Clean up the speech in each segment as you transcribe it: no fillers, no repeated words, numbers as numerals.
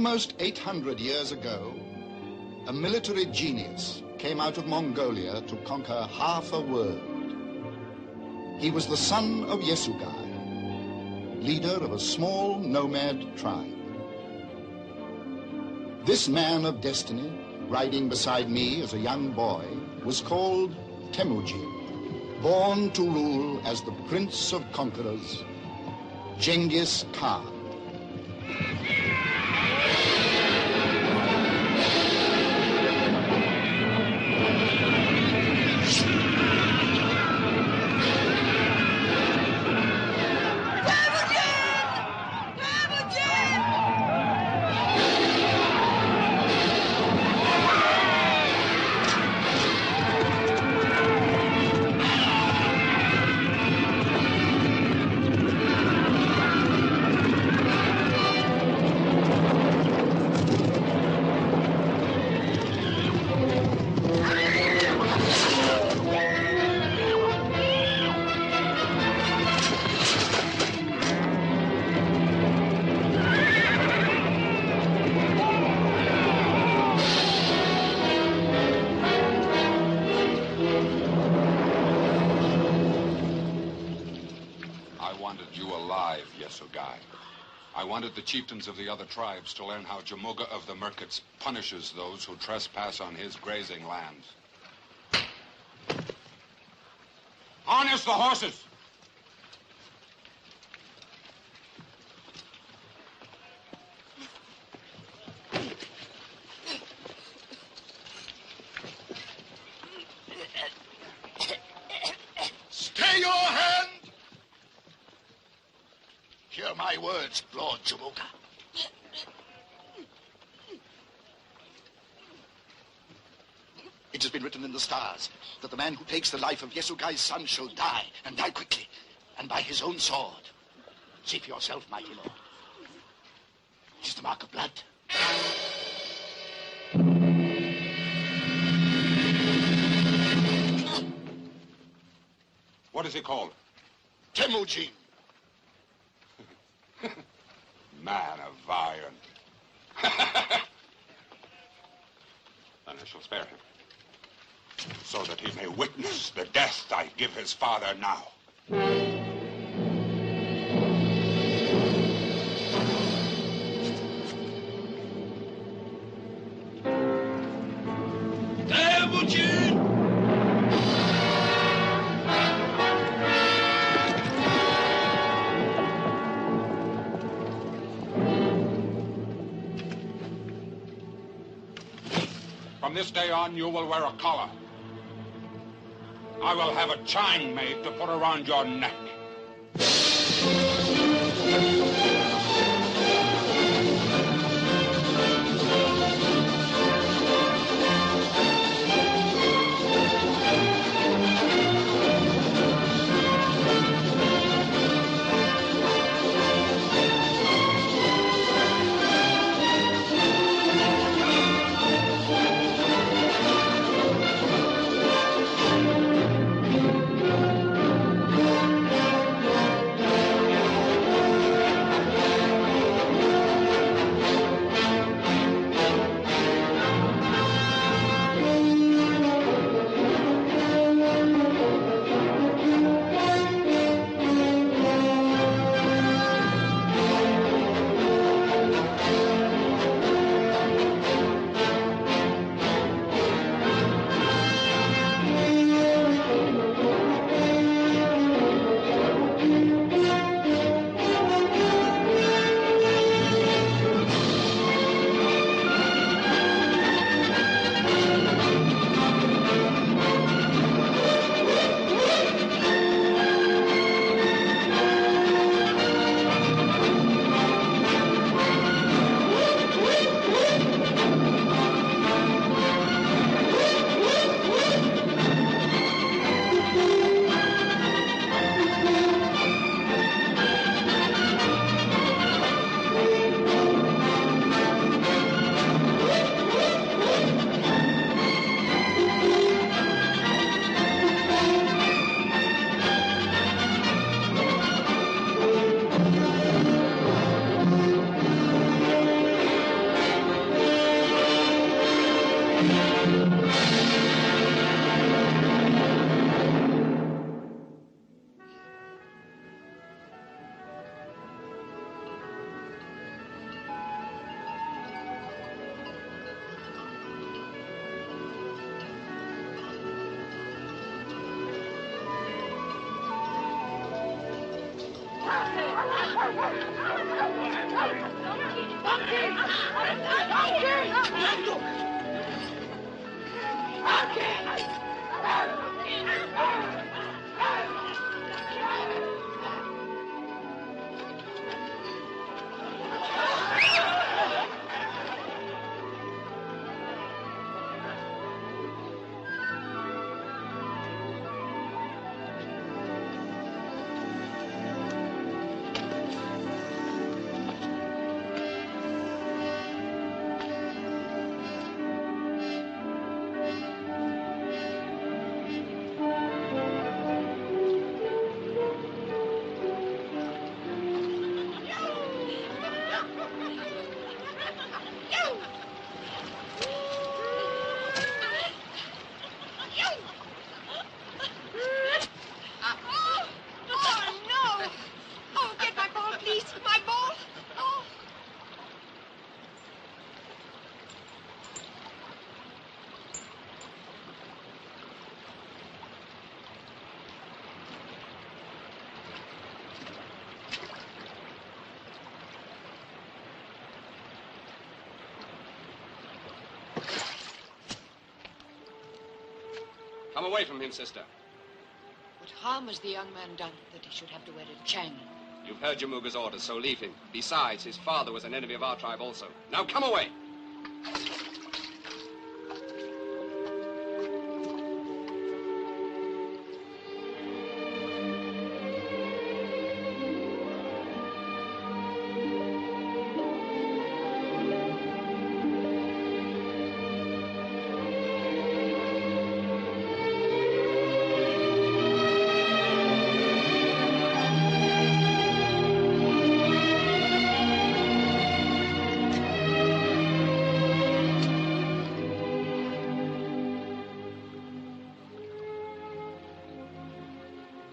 Almost 800 years ago, a military genius came out of Mongolia to conquer half a world. He was the son of Yesugai, leader of a small nomad tribe. This man of destiny, riding beside me as a young boy, was called Temujin, born to rule as the Prince of Conquerors, Genghis Khan. I wanted the chieftains of the other tribes to learn how Jamuga of the Merkits punishes those who trespass on his grazing lands. Harness the horses! Stay your hand! Hear my words, Lord Jamuga. It has been written in the stars that the man who takes the life of Yesugai's son shall die, and die quickly, and by his own sword. See for yourself, mighty lord. It is the mark of blood. What is he called? Temujin. Man of iron. Then I shall spare him, so that he may witness the death I give his father now. Temujin! From this day on, you will wear a collar. I will have a chain made to put around your neck. Come away from him, sister. What harm has the young man done that he should have to wear a chang? You've heard Jamuga's orders, so leave him. Besides, his father was an enemy of our tribe also. Now come away!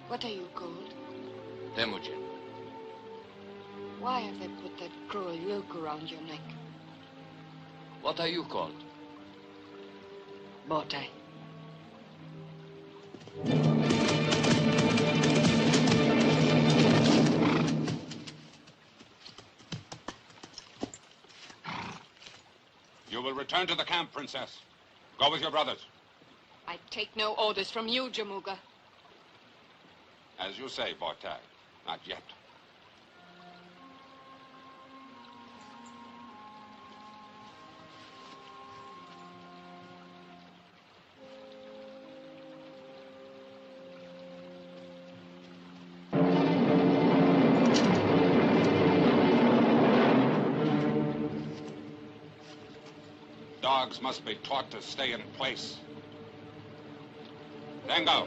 What are you called? Temujin. Why have they put that cruel yoke around your neck? What are you called? Botai. You will return to the camp, Princess. Go with your brothers. I take no orders from you, Jamuga. As you say, Botai. Not yet. Dogs must be taught to stay in place. Then go.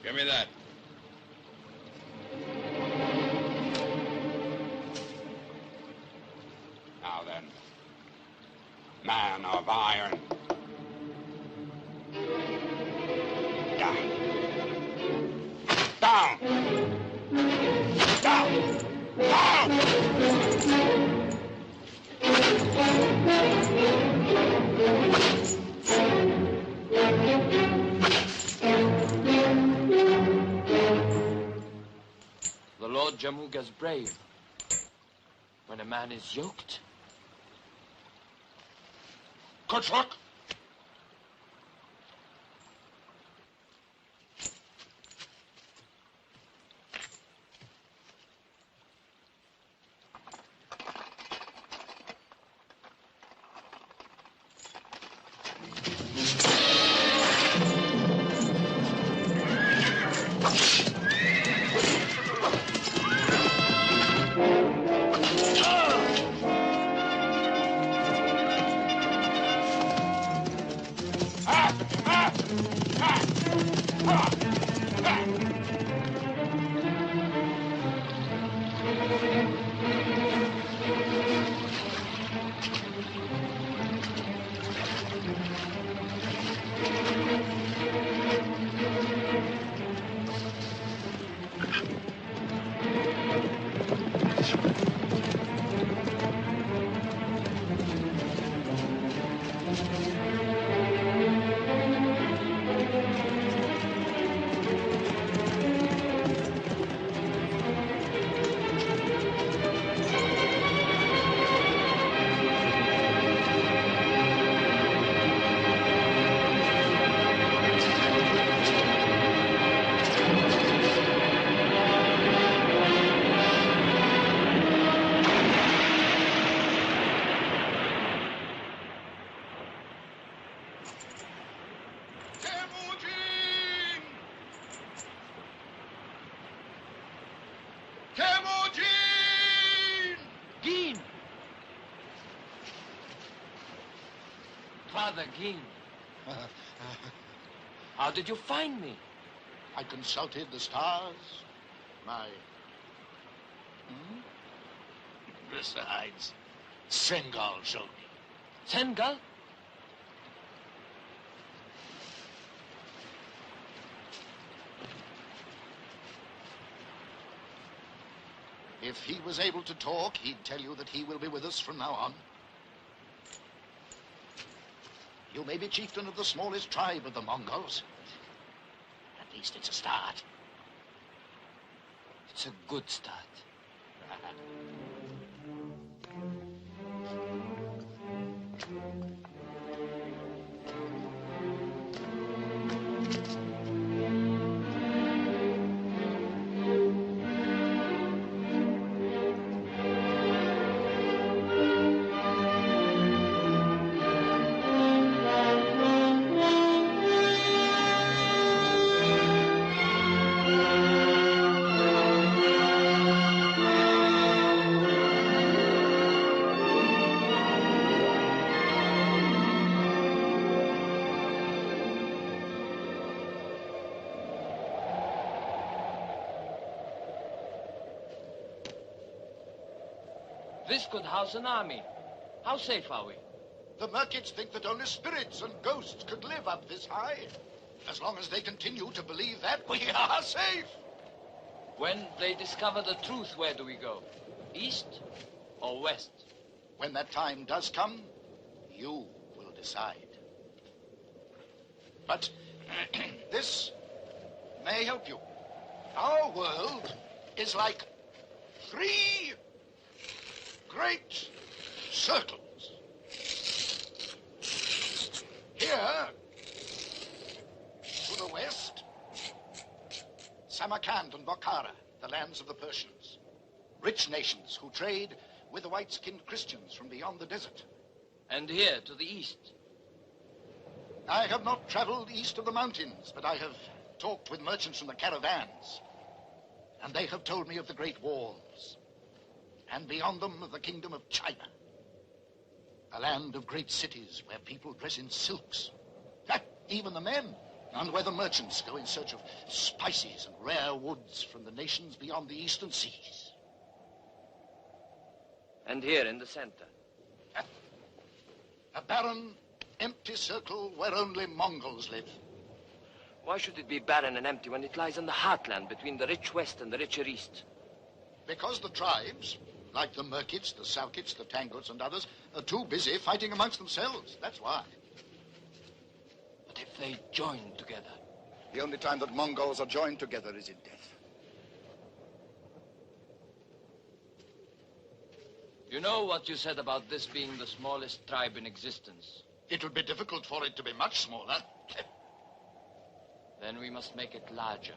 Give me that. Now then, man of iron. Down. Down. Down. Down. The Lord Jamuga's brave. When a man is yoked. Good luck. Father King. How did you find me? I consulted the stars. My... Besides, Sengal showed me. Sengal? If he was able to talk, he'd tell you that he will be with us from now on. You may be chieftain of the smallest tribe of the Mongols. At least it's a start. It's a good start. This could house an army. How safe are we? The Merkits think that only spirits and ghosts could live up this high. As long as they continue to believe that, we are safe. When they discover the truth, where do we go? East or west? When that time does come, you will decide. But this may help you. Our world is like 3 great circles. Here, to the west, Samarkand and Bokhara, the lands of the Persians. Rich nations who trade with the white-skinned Christians from beyond the desert. And here, to the east? I have not traveled east of the mountains, but I have talked with merchants from the caravans. And they have told me of the Great Walls. And beyond them of the Kingdom of China. A land of great cities where people dress in silks. Even the men. And where the merchants go in search of spices and rare woods from the nations beyond the eastern seas. And here in the center? A barren, empty circle where only Mongols live. Why should it be barren and empty when it lies in the heartland between the rich west and the richer east? Because the tribes, like the Merkits, the Salkits, the Tanguts, and others, are too busy fighting amongst themselves. That's why. But if they join together? The only time that Mongols are joined together is in death. You know what you said about this being the smallest tribe in existence? It would be difficult for it to be much smaller. Then we must make it larger.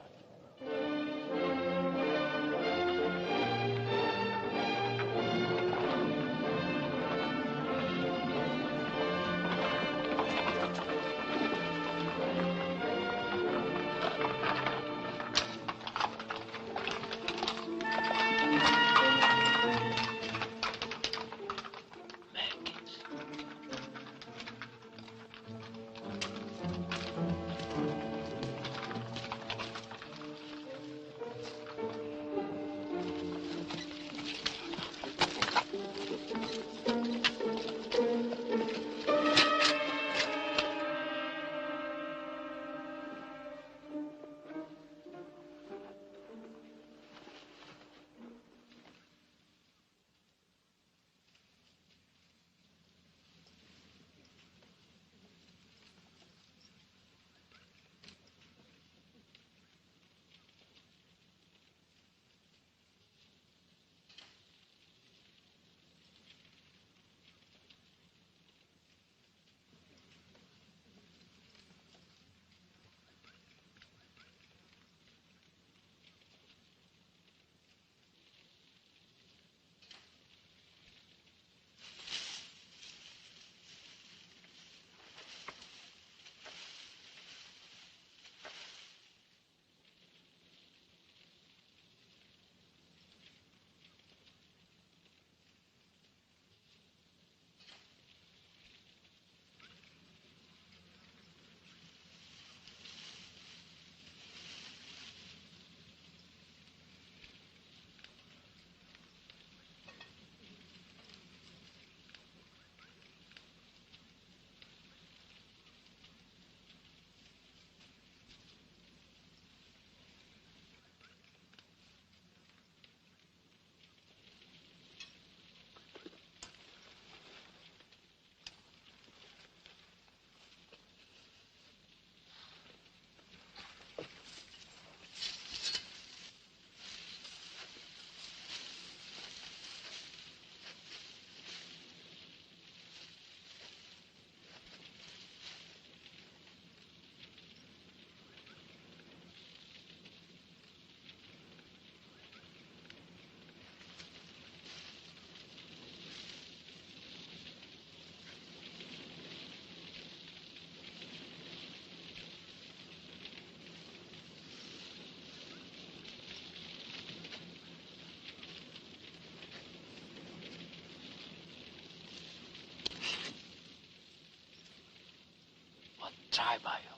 try by you.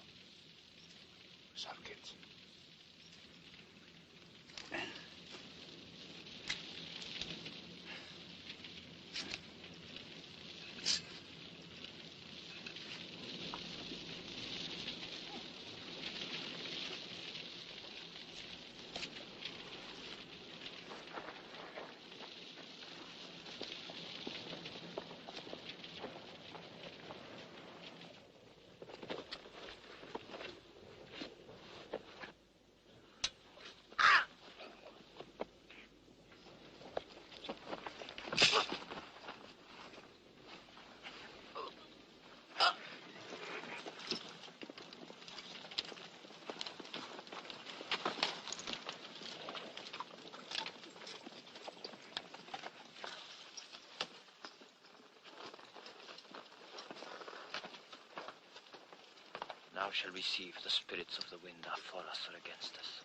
Sulkits. Now shall we see if the spirits of the wind are for us or against us.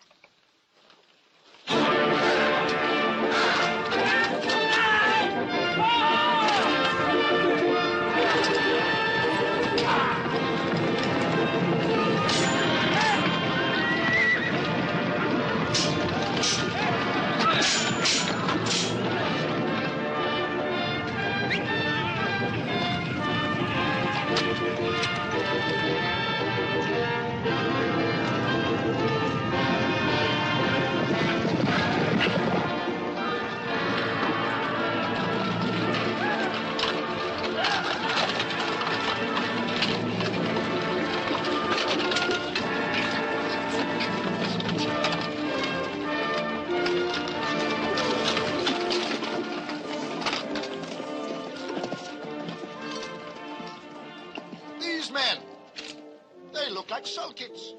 Sulkits.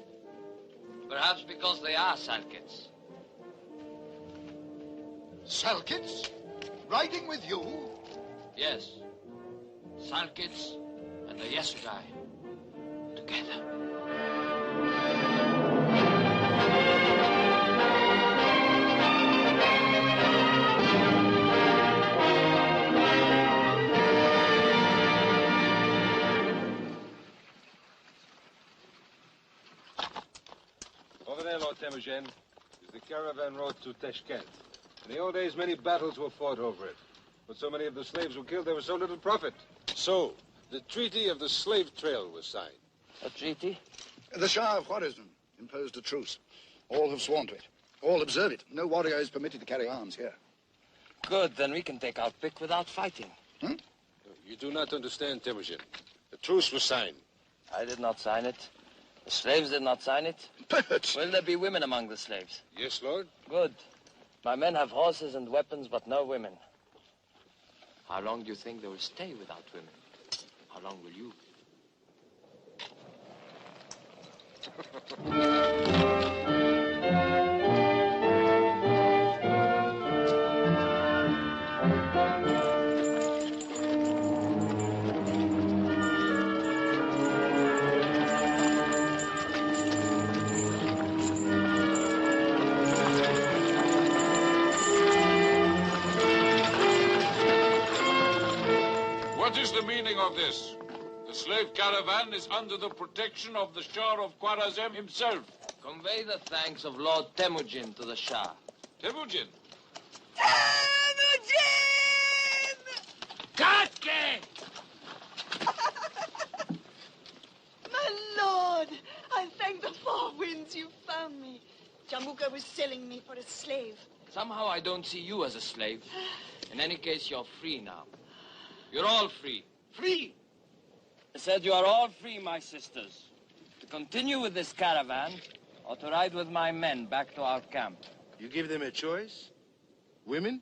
Perhaps because they are Sulkits. Sulkits? Riding with you? Yes. Sulkits and the Yesugai together. Over there, Lord Temujin, is the caravan road to Tashkent. In the old days, many battles were fought over it. But so many of the slaves were killed, there was so little profit. So, the Treaty of the Slave Trail was signed. A treaty? The Shah of Khwarazm imposed a truce. All have sworn to it. All observe it. No warrior is permitted to carry arms here. Good, then we can take our pick without fighting. You do not understand, Temujin. The truce was signed. I did not sign it. The slaves did not sign it. But... Will there be women among the slaves? Yes, Lord. Good. My men have horses and weapons, but no women. How long do you think they will stay without women? How long will you? What is the meaning of this? The slave caravan is under the protection of the Shah of Khwarazm himself. Convey the thanks of Lord Temujin to the Shah. Temujin? Temujin! Katke! My lord, I thank the four winds you found me. Jamuka was selling me for a slave. Somehow I don't see you as a slave. In any case, you're free now. You're all free. Free! I said you are all free, my sisters. To continue with this caravan, or to ride with my men back to our camp. You give them a choice? Women?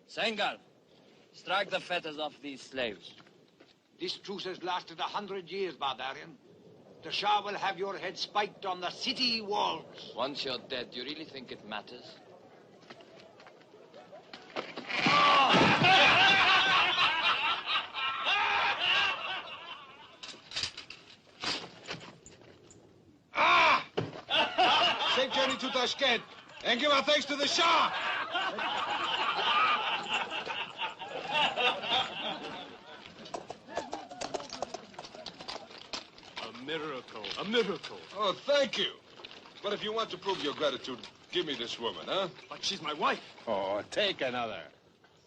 Sengal, strike the fetters off these slaves. This truce has lasted 100 years, barbarian. The Shah will have your head spiked on the city walls. Once you're dead, do you really think it matters? Safe journey to Tashkent, and give our thanks to the Shah! miracle. A miracle. Oh, thank you. But if you want to prove your gratitude, give me this woman, huh? But she's my wife. Oh, take another.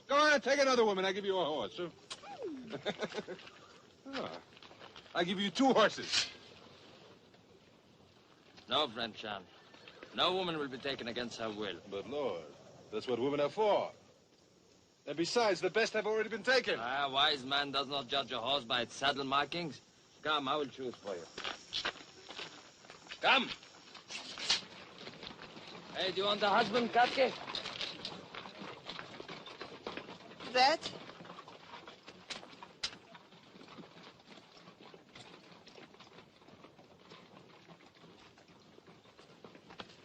Go on, take another woman. I give you a horse. Huh? Oh, I give you 2 horses. No, friend Chan. No woman will be taken against her will. But, Lord, that's what women are for. And besides, the best have already been taken. A wise man does not judge a horse by its saddle markings. Come, I will choose for you. Come. Hey, do you want a husband, Katke? That?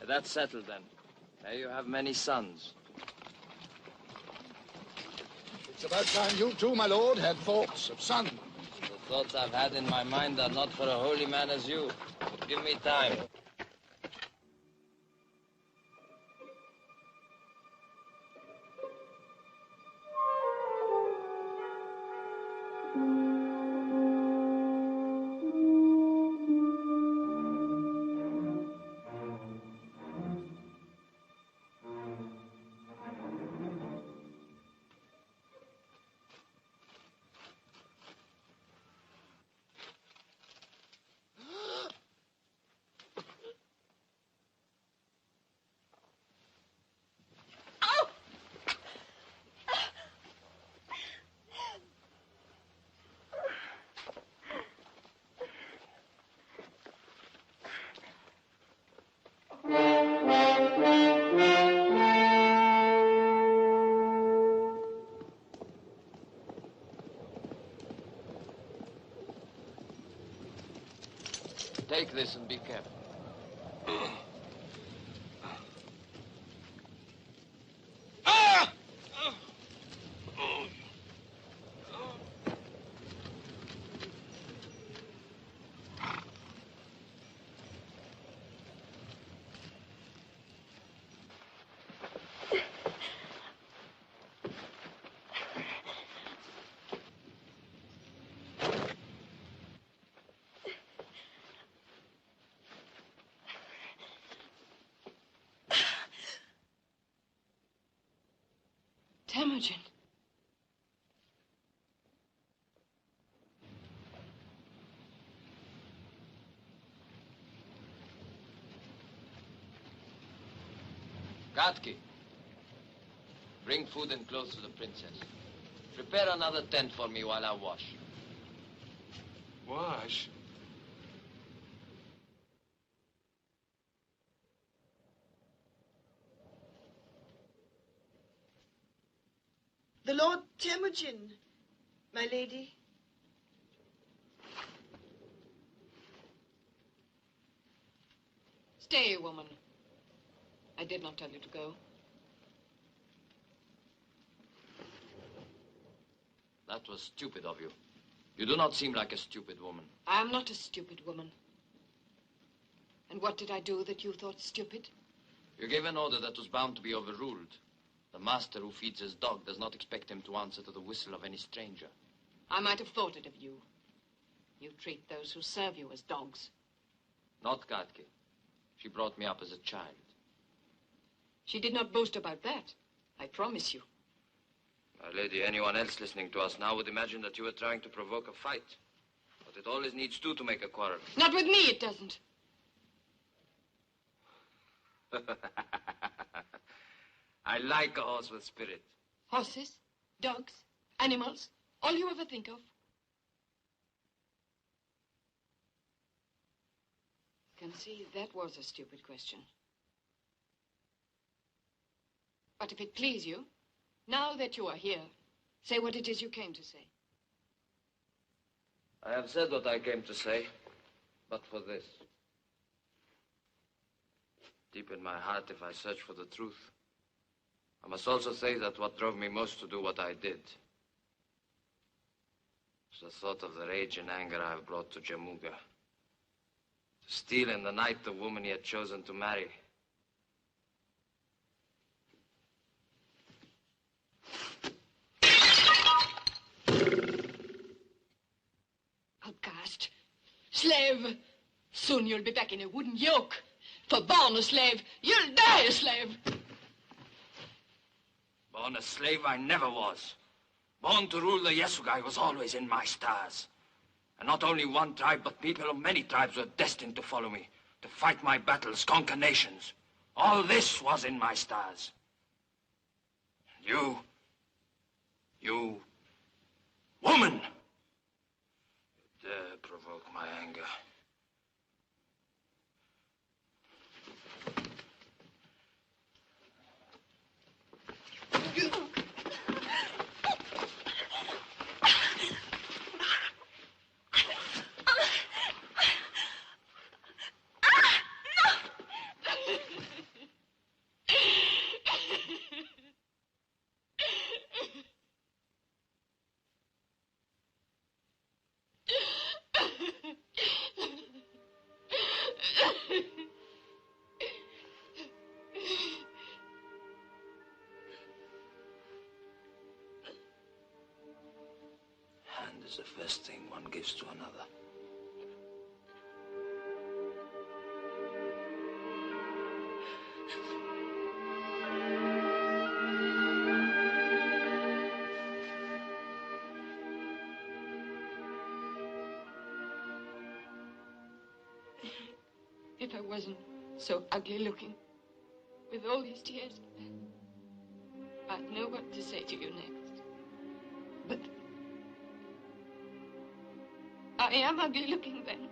That's settled, then. May you have many sons. It's about time you two, my lord, had thoughts of son. The thoughts I've had in my mind are not for a holy man as you. Give me time. Take this and be careful. Temujin. Katki, bring food and clothes to the princess. Prepare another tent for me while I wash. Wash? The Lord Temujin, my lady. Stay, woman. I did not tell you to go. That was stupid of you. You do not seem like a stupid woman. I am not a stupid woman. And what did I do that you thought stupid? You gave an order that was bound to be overruled. The master who feeds his dog does not expect him to answer to the whistle of any stranger. I might have thought it of you. You treat those who serve you as dogs. Not Katke. She brought me up as a child. She did not boast about that, I promise you. My lady, anyone else listening to us now would imagine that you were trying to provoke a fight. But it always needs 2 to make a quarrel. Not with me, it doesn't. I like a horse with spirit. Horses, dogs, animals, all you ever think of. Can see that was a stupid question. But if it please you, now that you are here, say what it is you came to say. I have said what I came to say, but for this. Deep in my heart, if I search for the truth, I must also say that what drove me most to do what I did was the thought of the rage and anger I have brought to Jamuga. To steal in the night the woman he had chosen to marry. Outcast, slave, Soon you'll be back in a wooden yoke. For born a slave, you'll die a slave. Born a slave I never was. Born to rule the Yasugai was always in my stars. And not only one tribe, but people of many tribes were destined to follow me, to fight my battles, conquer nations. All this was in my stars. You, woman, you dare provoke my anger. Hand is the first thing one gives to another. If I wasn't so ugly looking, with all these tears, I'd know what to say to you next. But I am ugly looking then.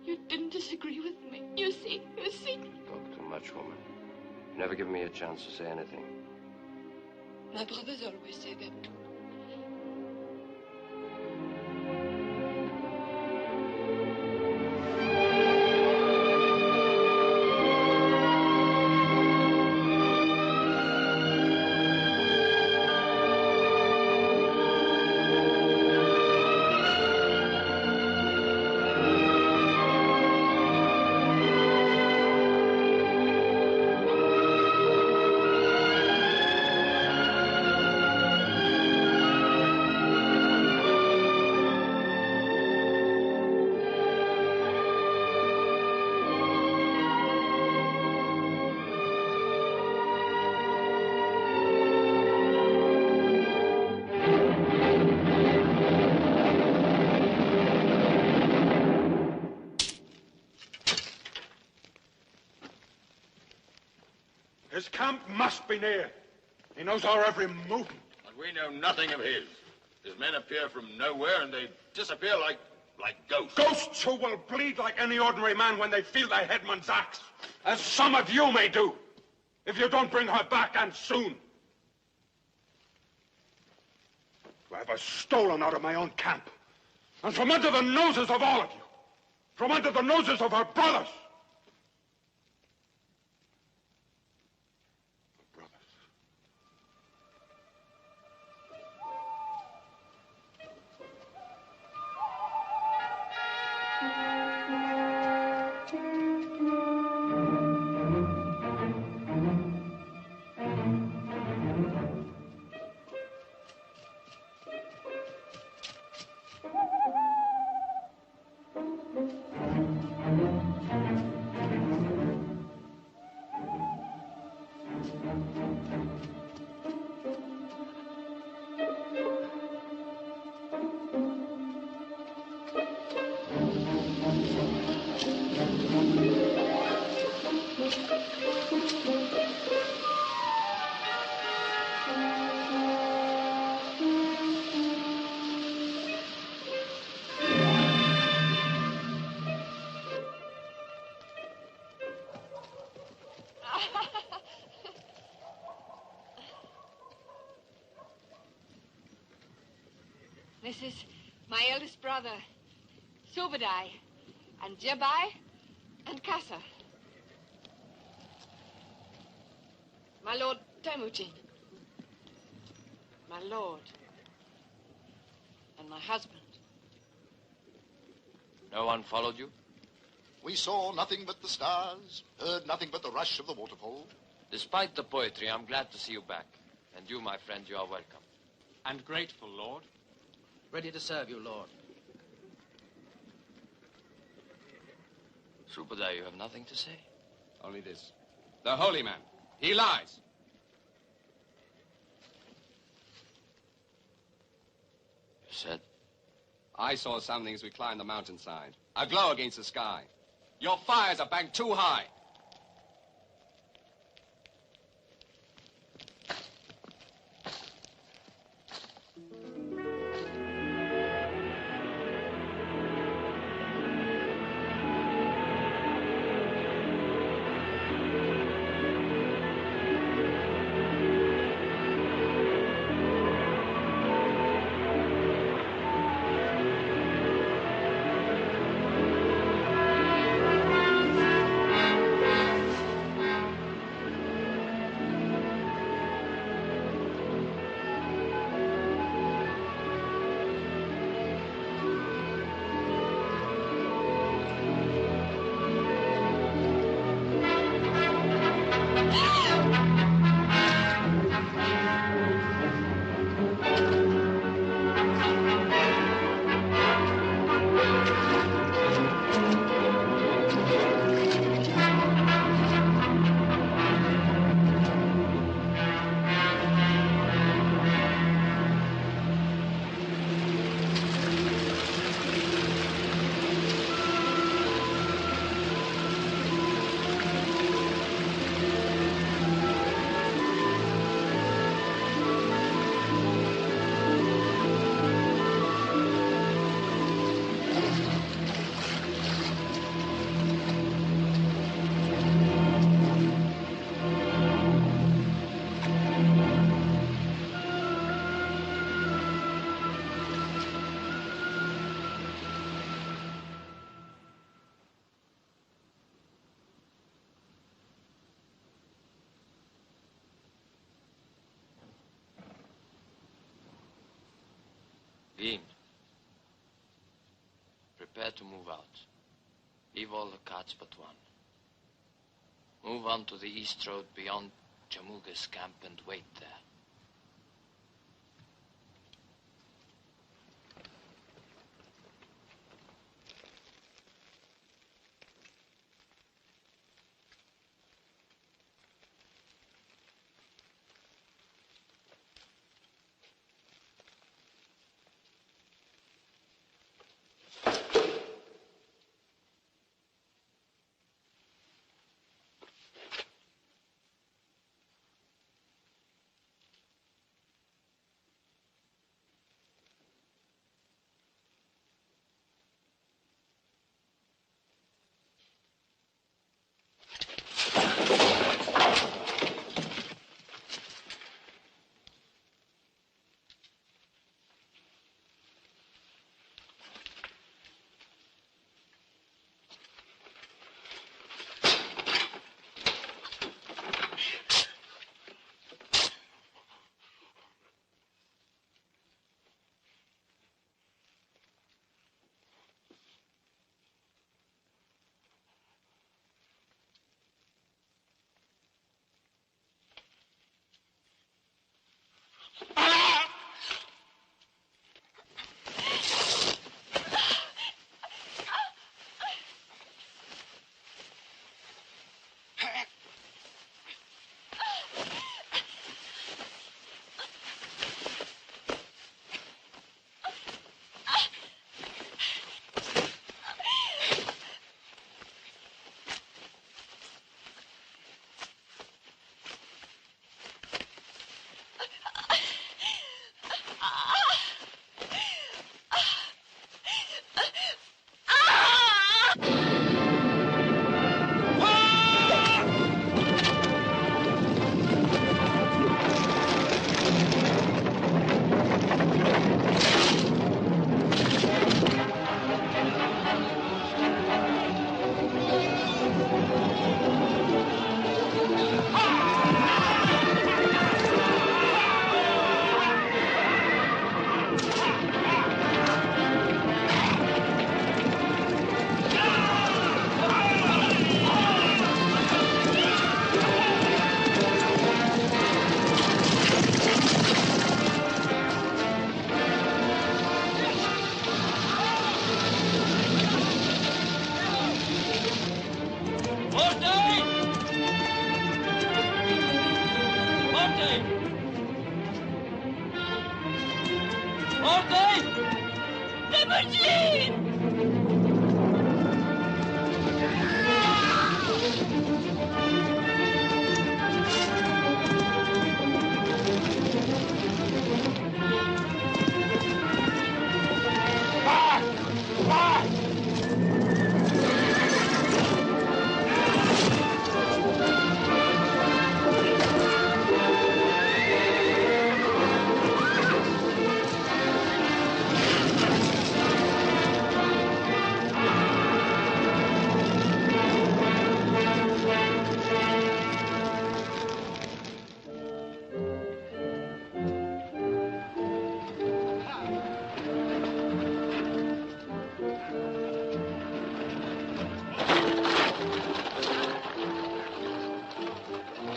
You didn't disagree with me. You see. Talk too much, woman. You never give me a chance to say anything. My brothers always say that too. His camp must be near. He knows our every movement. But we know nothing of his. His men appear from nowhere and they disappear like ghosts. Ghosts who will bleed like any ordinary man when they feel their headman's axe. As some of you may do, if you don't bring her back, and soon. To have her stolen out of my own camp. And from under the noses of all of you. From under the noses of her brothers. This is my eldest brother, Sobadai, and Jabai, and Kasa. My lord Temujin, my lord, and my husband. No one followed you? We saw nothing but the stars, heard nothing but the rush of the waterfall. Despite the poetry, I'm glad to see you back. And you, my friend, you are welcome. And grateful, Lord. Ready to serve you, Lord. Subadar, you have nothing to say? Only this. The holy man. He lies. You said? I saw something as we climbed the mountainside. A glow against the sky. Your fires are banked too high. Dean, prepare to move out. Leave all the carts but one. Move on to the east road beyond Jamuga's camp and wait there.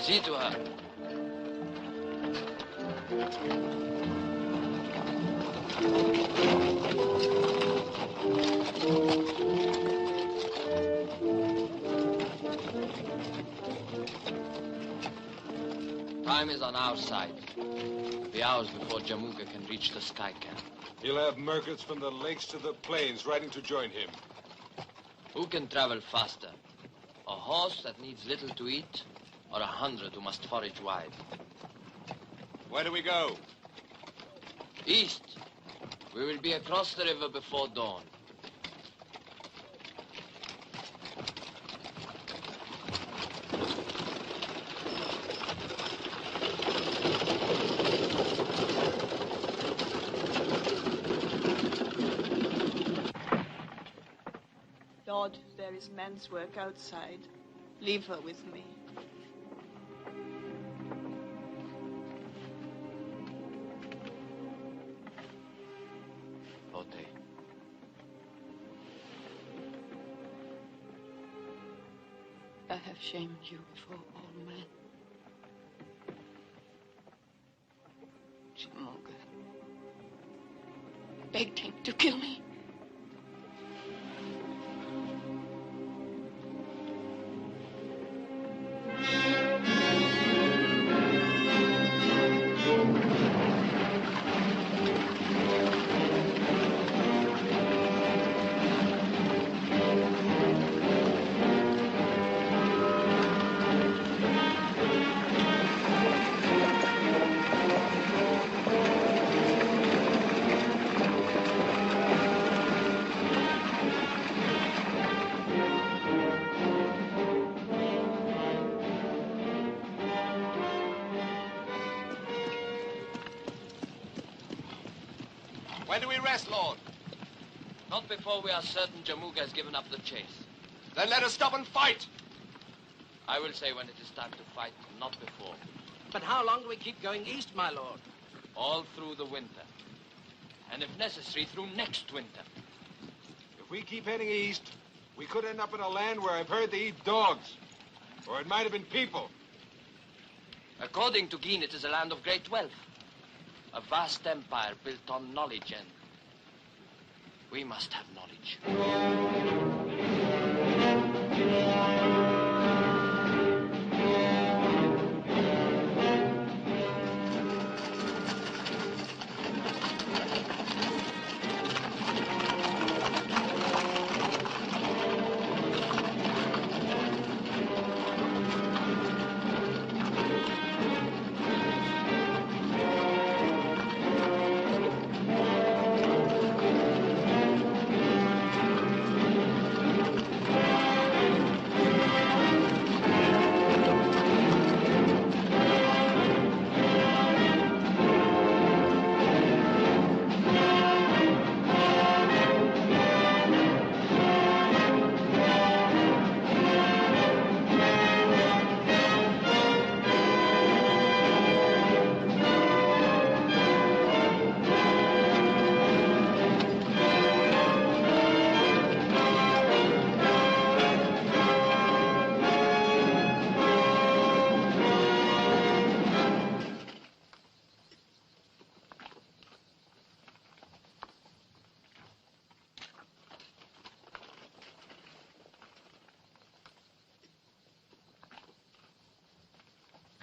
See to her. Time is on our side. The hours before Jamuka can reach the sky camp. He'll have merkets from the lakes to the plains riding to join him. Who can travel faster? A horse that needs little to eat, or 100 who must forage wide? Where do we go? East. We will be across the river before dawn. Lord, there is man's work outside. Leave her with me. I have shamed you before all men. Jamuka. I begged him to kill me. When do we rest, Lord? Not before we are certain Jamuka has given up the chase. Then let us stop and fight. I will say when it is time to fight, not before. But how long do we keep going east, my lord? All through the winter. And if necessary, through next winter. If we keep heading east, we could end up in a land where I've heard they eat dogs. Or it might have been people. According to Geen, it is a land of great wealth. A vast empire built on knowledge, and we must have knowledge.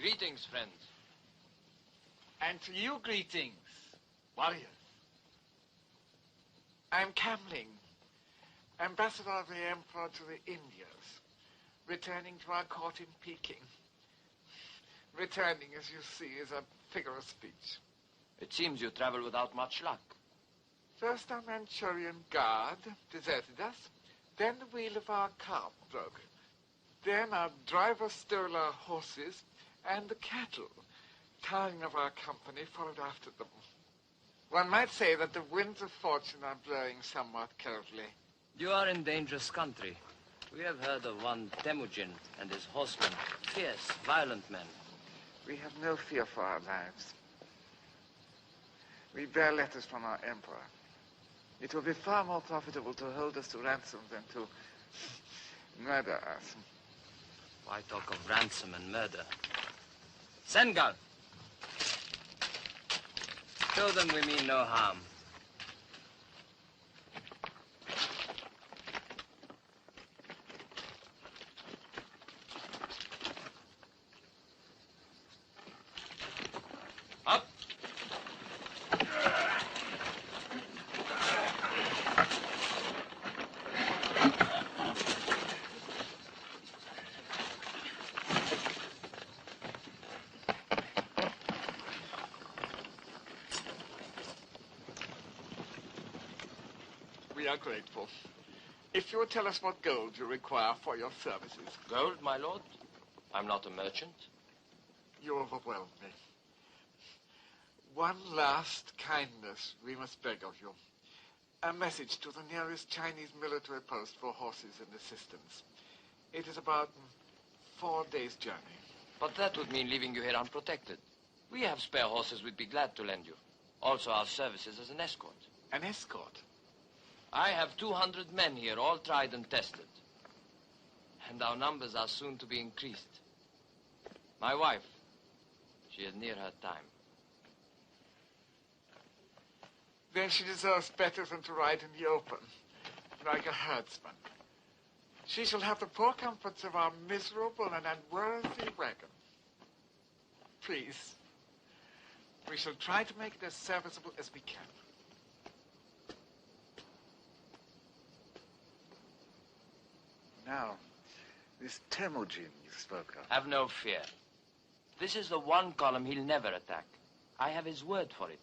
Greetings, friends. And to you, greetings, warriors. I'm Camling, ambassador of the Emperor to the Indias, returning to our court in Peking. Returning, as you see, is a figure of speech. It seems you travel without much luck. First our Manchurian guard deserted us, then the wheel of our cart broke. Then our driver stole our horses, and the cattle, tiring of our company, followed after them. One might say that the winds of fortune are blowing somewhat coldly. You are in dangerous country. We have heard of one Temujin and his horsemen, fierce, violent men. We have no fear for our lives. We bear letters from our emperor. It will be far more profitable to hold us to ransom than to murder us. Why talk of ransom and murder? Sengal! Show them we mean no harm. Up! We are grateful. If you would tell us what gold you require for your services. Gold, my lord? I'm not a merchant. You overwhelm me. One last kindness we must beg of you. A message to the nearest Chinese military post for horses and assistance. It is about 4 days' journey. But that would mean leaving you here unprotected. We have spare horses we'd be glad to lend you. Also our services as an escort. An escort? I have 200 men here, all tried and tested. And our numbers are soon to be increased. My wife, she is near her time. Then she deserves better than to ride in the open, like a herdsman. She shall have the poor comforts of our miserable and unworthy wagon. Please, we shall try to make it as serviceable as we can. Now, this Temujin you spoke of. Have no fear. This is the one column he'll never attack. I have his word for it.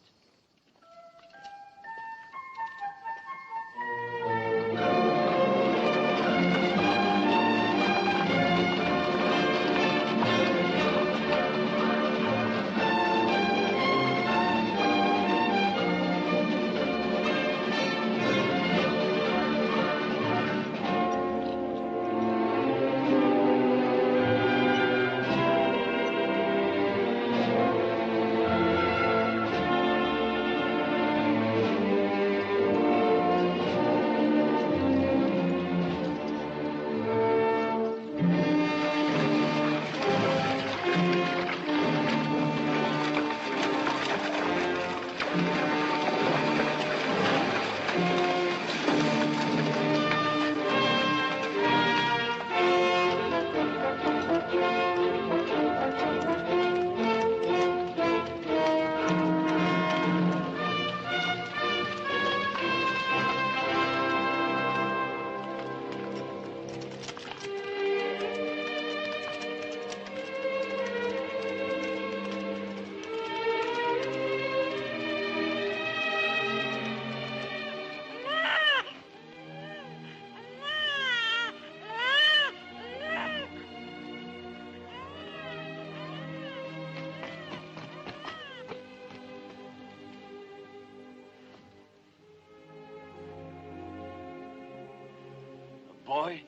Boy?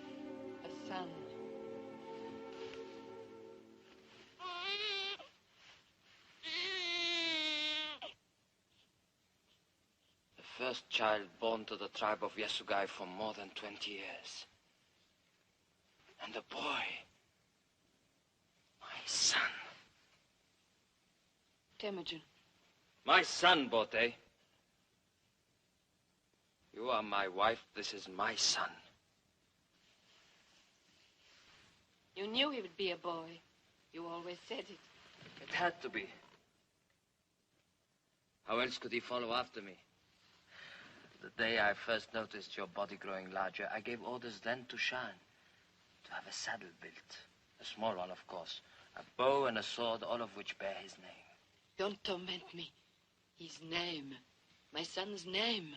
A son. The first child born to the tribe of Yasugai for more than 20 years. And a boy. My son. Temujin. My son, Bote. You are my wife. This is my son. You knew he would be a boy. You always said it. It had to be. How else could he follow after me? The day I first noticed your body growing larger, I gave orders then to Shan to have a saddle built. A small one, of course. A bow and a sword, all of which bear his name. Don't torment me. His name. My son's name.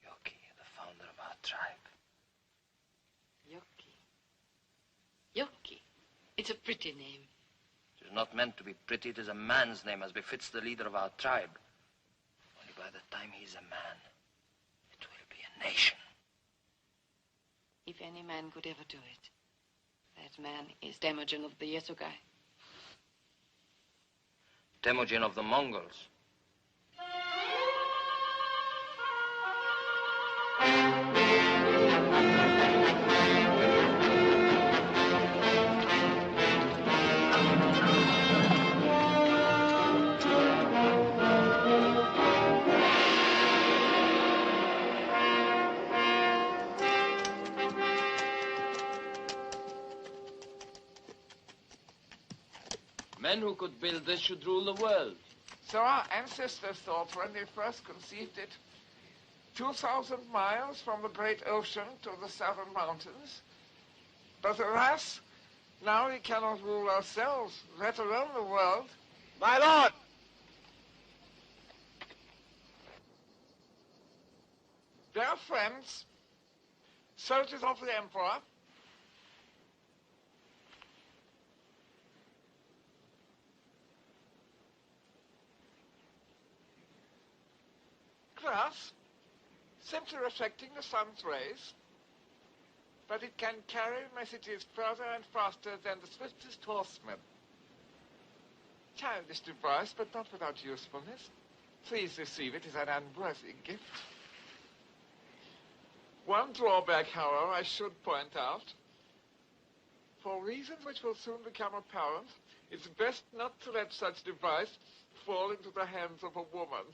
Yoki, the founder of our tribe. Yoki. Yoki. It's a pretty name. It is not meant to be pretty. It is a man's name, as befits the leader of our tribe. Only by the time he's a man, it will be a nation. If any man could ever do it, that man is Temujin of the Yasugai. Temujin of the Mongols. Men who could build this should rule the world. So our ancestors thought when they first conceived it, 2,000 miles from the great ocean to the southern mountains. But alas, now we cannot rule ourselves, let alone the world. My lord! Dear friends, soldiers of the Emperor, glass, simply reflecting the sun's rays, but it can carry messages further and faster than the swiftest horseman. Childish device, but not without usefulness. Please receive it as an unworthy gift. One drawback, however, I should point out. For reasons which will soon become apparent, it's best not to let such device fall into the hands of a woman.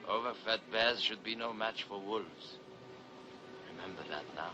Overfed bears should be no match for wolves. Remember that now.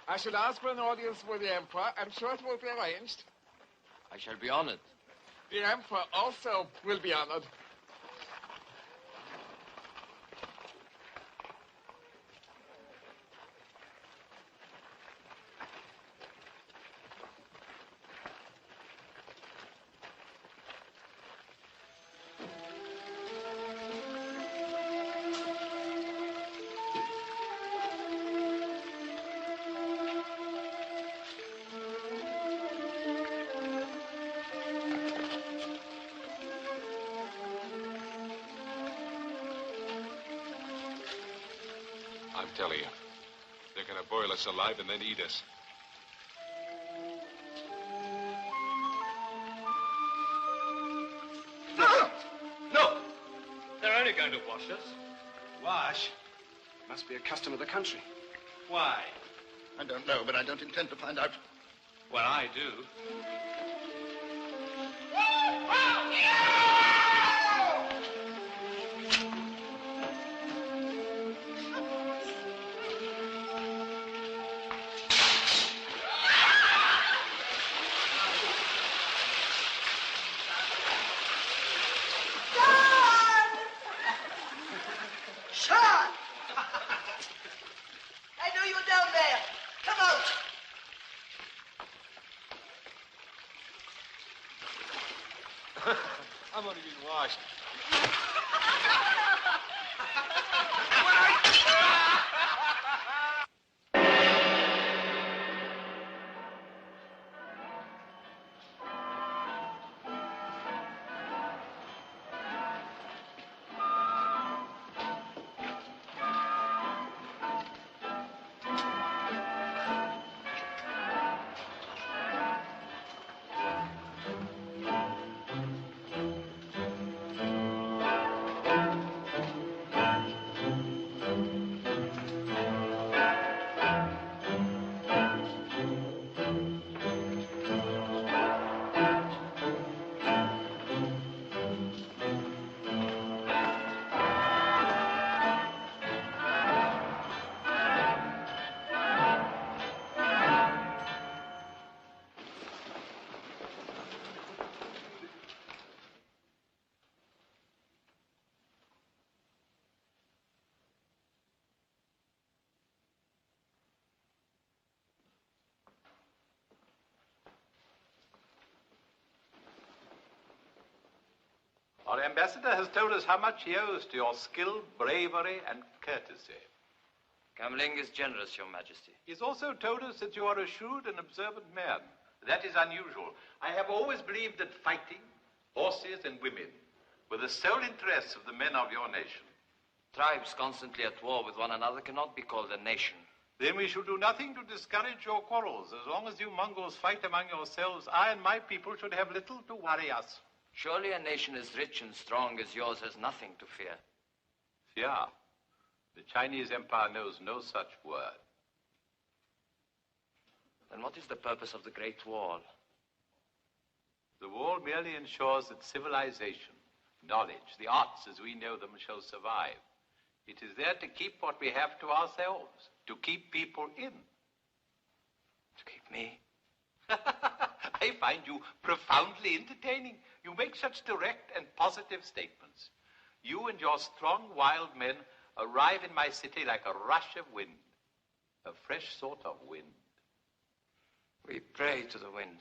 I should ask for an audience with the Emperor. I'm sure it will be arranged. I shall be honored. The Emperor also will be honored. I'm telling you. They're going to boil us alive and then eat us. No! They're only going to wash us. Wash? Must be a custom of the country. Why? I don't know, but I don't intend to find out. Well, I do. I'm only being washed. Our ambassador has told us how much he owes to your skill, bravery, and courtesy. Kamling is generous, Your Majesty. He's also told us that you are a shrewd and observant man. That is unusual. I have always believed that fighting, horses, and women were the sole interests of the men of your nation. Tribes constantly at war with one another cannot be called a nation. Then we shall do nothing to discourage your quarrels. As long as you Mongols fight among yourselves, I and my people should have little to worry us. Surely a nation as rich and strong as yours has nothing to fear. Fear? The Chinese Empire knows no such word. Then what is the purpose of the Great Wall? The wall merely ensures that civilization, knowledge, the arts as we know them shall survive. It is there to keep what we have to ourselves, to keep people in. To keep me? I find you profoundly entertaining. You make such direct and positive statements. You and your strong, wild men arrive in my city like a rush of wind, a fresh sort of wind. We pray to the wind.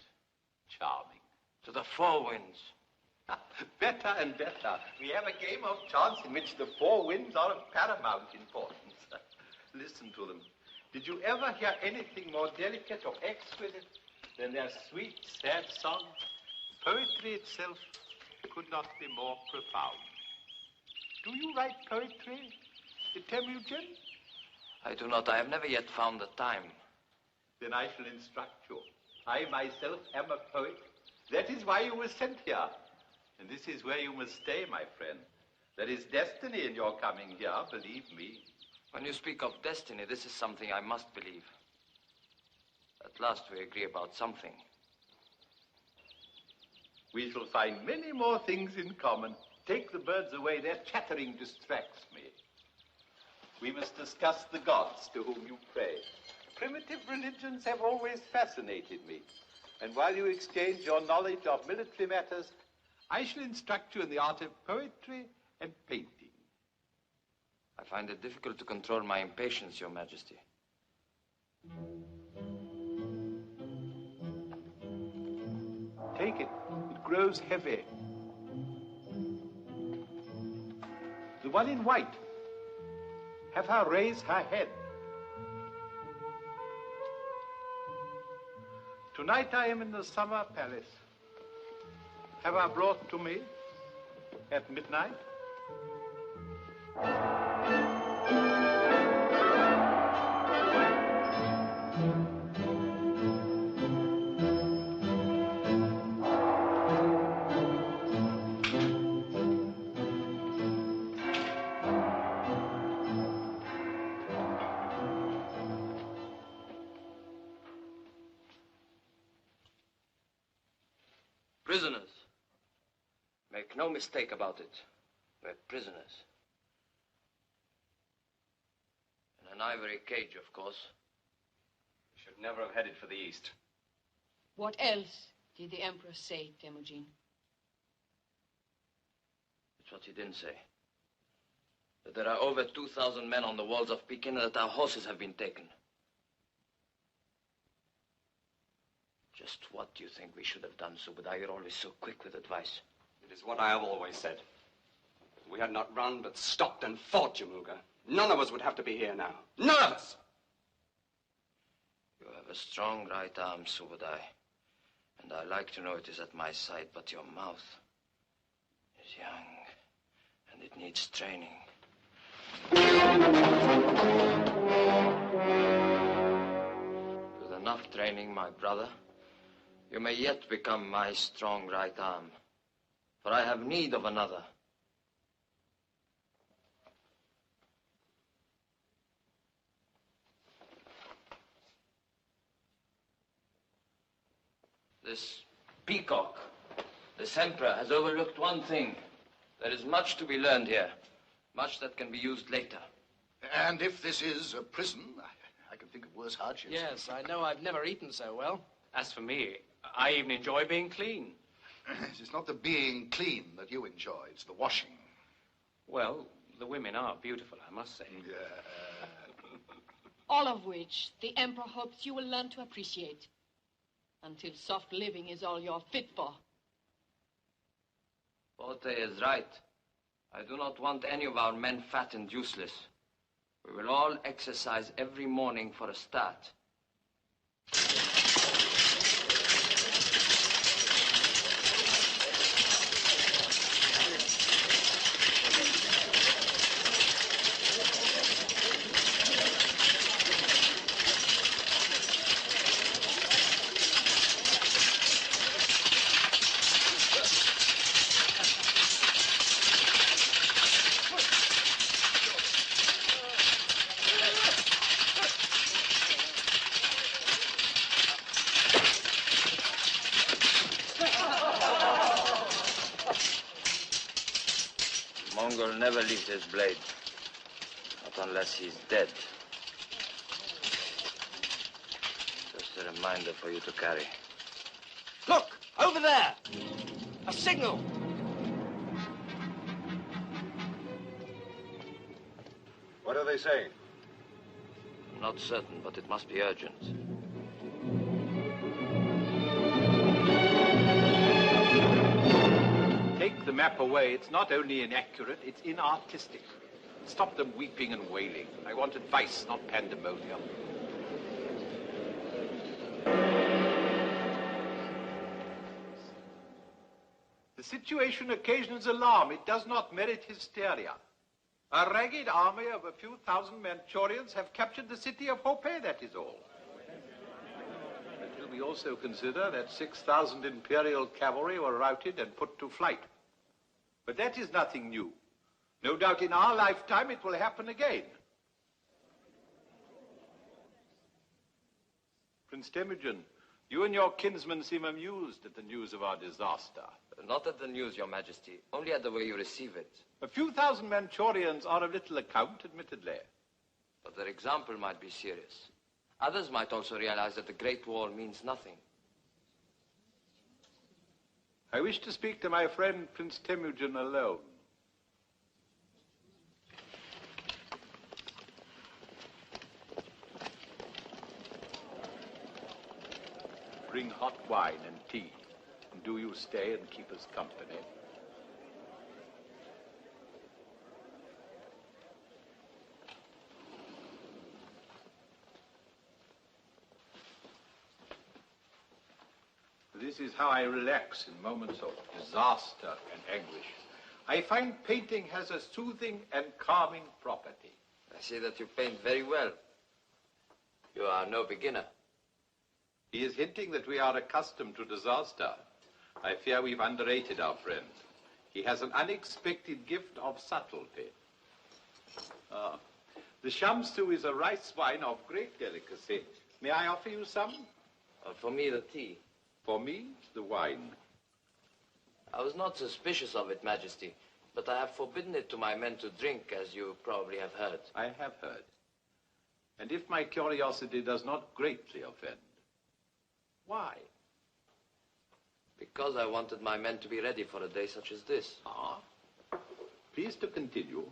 Charming. To the four winds. Better and better. We have a game of chance in which the four winds are of paramount importance. Listen to them. Did you ever hear anything more delicate or exquisite than their sweet, sad song? Poetry itself could not be more profound. Do you write poetry, Temujin? I do not. I have never yet found the time. Then I shall instruct you. I myself am a poet. That is why you were sent here. And this is where you must stay, my friend. There is destiny in your coming here, believe me. When you speak of destiny, this is something I must believe. At last we agree about something. We shall find many more things in common. Take the birds away. Their chattering distracts me. We must discuss the gods to whom you pray. Primitive religions have always fascinated me. And while you exchange your knowledge of military matters, I shall instruct you in the art of poetry and painting. I find it difficult to control my impatience, Your Majesty. Take it. It grows heavy. The one in white. Have her raise her head. Tonight I am in the summer palace. Have her brought to me at midnight. Make no mistake about it. We're prisoners. In an ivory cage, of course. We should never have headed for the east. What else did the Emperor say, Temujin? It's what he didn't say. That there are over 2,000 men on the walls of Pekin and that our horses have been taken. Just what do you think we should have done, Subudai? You're always so quick with advice. It is what I have always said. If we had not run, but stopped and fought, Jamuga, none of us would have to be here now. None of us! You have a strong right arm, Subudai. And I like to know it is at my side, but your mouth is young, and it needs training. With enough training, my brother, you may yet become my strong right arm, for I have need of another. This peacock, this emperor, has overlooked one thing. There is much to be learned here, much that can be used later. And if this is a prison, I can think of worse hardships. Yes, I know I've never eaten so well. As for me, I even enjoy being clean. It's not the being clean that you enjoy, it's the washing. Well, the women are beautiful, I must say. All of which the Emperor hopes you will learn to appreciate. Until soft living is all you're fit for. Forte is right. I do not want any of our men fat and useless. We will all exercise every morning for a start. Mongol never leaves his blade. Not unless he's dead. Just a reminder for you to carry. Look! Over there! A signal! What are they saying? I'm not certain, but it must be urgent. Take the map away. It's not only inaccurate, it's inartistic. Stop them weeping and wailing. I want advice, not pandemonium. The situation occasions alarm. It does not merit hysteria. A ragged army of a few thousand Manchurians have captured the city of Hope, that is all. Until we also consider that 6,000 Imperial cavalry were routed and put to flight. But that is nothing new. No doubt in our lifetime it will happen again. Prince Temujin, you and your kinsman seem amused at the news of our disaster. Not at the news, Your Majesty, only at the way you receive it. A few thousand Manchurians are of little account, admittedly. But their example might be serious. Others might also realize that the Great Wall means nothing. I wish to speak to my friend Prince Temujin alone. Bring hot wine and tea. And do you stay and keep us company? This is how I relax in moments of disaster and anguish. I find painting has a soothing and calming property. I see that you paint very well. You are no beginner. He is hinting that we are accustomed to disaster. I fear we've underrated our friend. He has an unexpected gift of subtlety. The shamsu is a rice wine of great delicacy. May I offer you some? For me, the tea. For me, the wine. I was not suspicious of it, Majesty, but I have forbidden it to my men to drink, as you probably have heard. I have heard. And if my curiosity does not greatly offend, why? Because I wanted my men to be ready for a day such as this. Ah. Please to continue.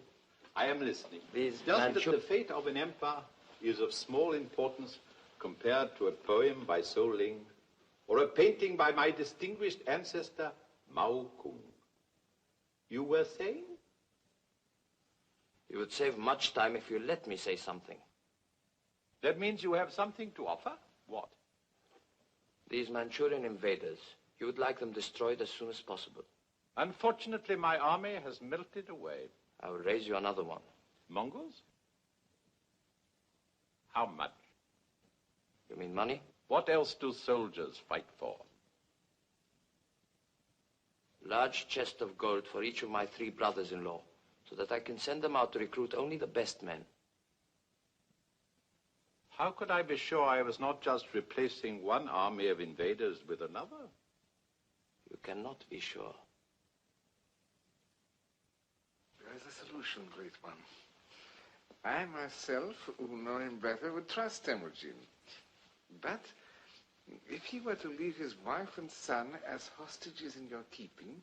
I am listening. These Just that the fate of an emperor is of small importance compared to a poem by So Ling or a painting by my distinguished ancestor, Mao Kung. You were saying? You would save much time if you let me say something. That means you have something to offer? What? These Manchurian invaders, you would like them destroyed as soon as possible. Unfortunately, my army has melted away. I will raise you another one. Mongols? How much? You mean money? What else do soldiers fight for? Large chest of gold for each of my 3 brothers-in-law, so that I can send them out to recruit only the best men. How could I be sure I was not just replacing one army of invaders with another? You cannot be sure. There is a solution, Great One. I myself, who know him better, would trust Temujin. But if he were to leave his wife and son as hostages in your keeping...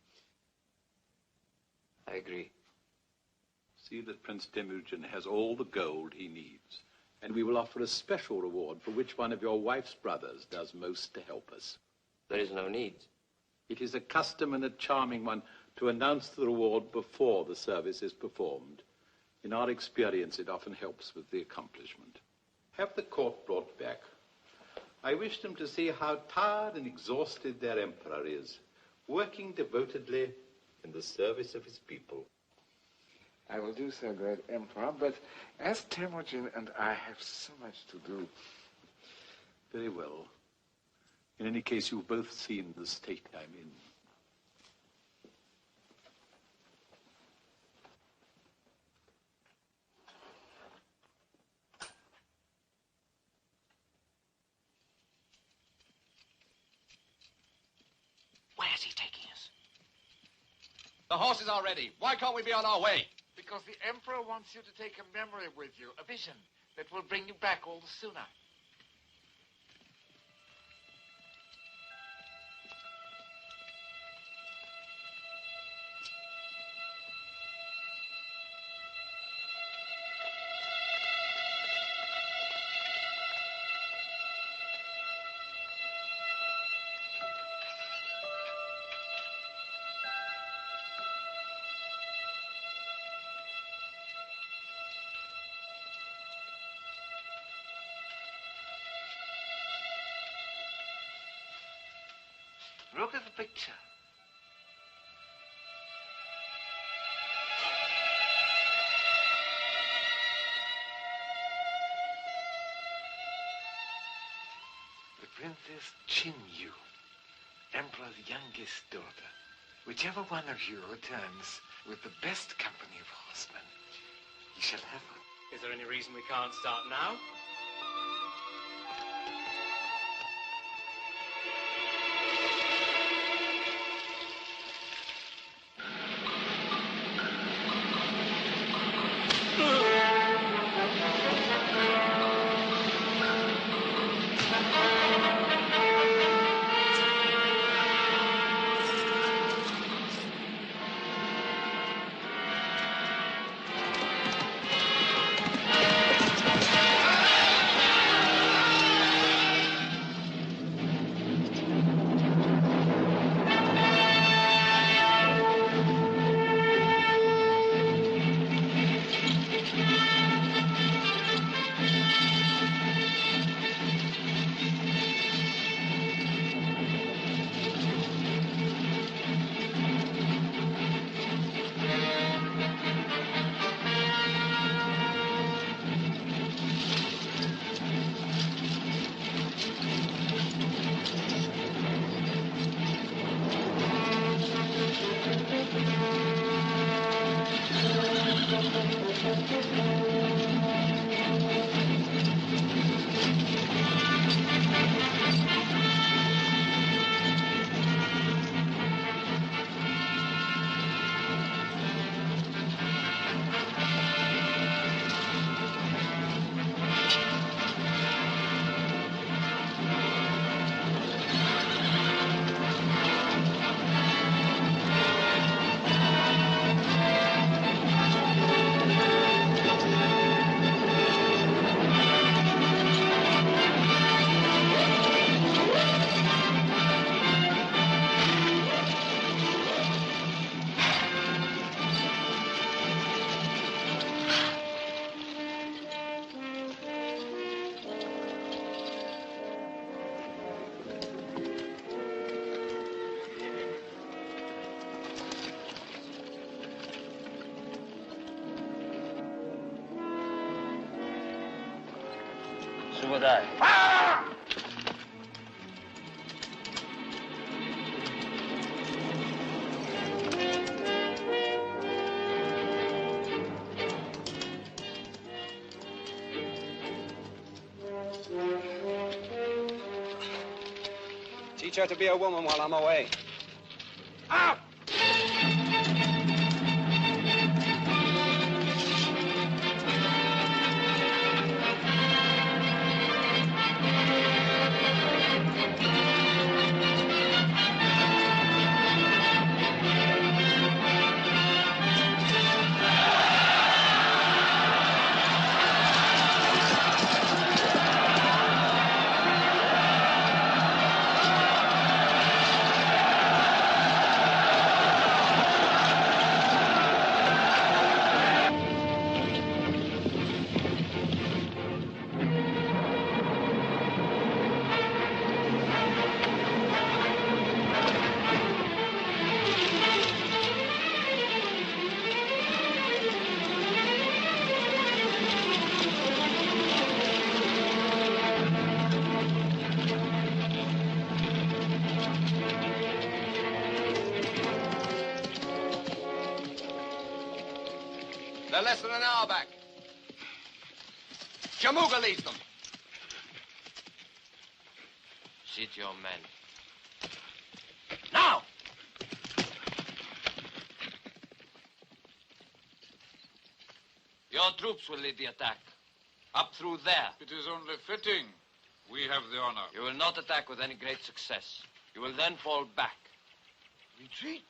I agree. See that Prince Temujin has all the gold he needs, and we will offer a special reward for which one of your wife's brothers does most to help us. There is no need. It is a custom and a charming one to announce the reward before the service is performed. In our experience, it often helps with the accomplishment. Have the court brought back. I wish them to see how tired and exhausted their emperor is, working devotedly in the service of his people. I will do so, Great Emperor, but as Temujin and I have so much to do... Very well. In any case, you've both seen the state I'm in. Where's he taking us? The horses are ready. Why can't we be on our way? Because the Emperor wants you to take a memory with you, a vision that will bring you back all the sooner. Look at the picture. The Princess Chin Yu, Emperor's youngest daughter. Whichever one of you returns with the best company of horsemen, you shall have one. Is there any reason we can't start now? would I. Teach her to be a woman while I'm away. Out! They're less than an hour back. Jamuga leads them. Seat your men. Now! Your troops will lead the attack. Up through there. It is only fitting. We have the honor. You will not attack with any great success. You will then fall back. Retreat?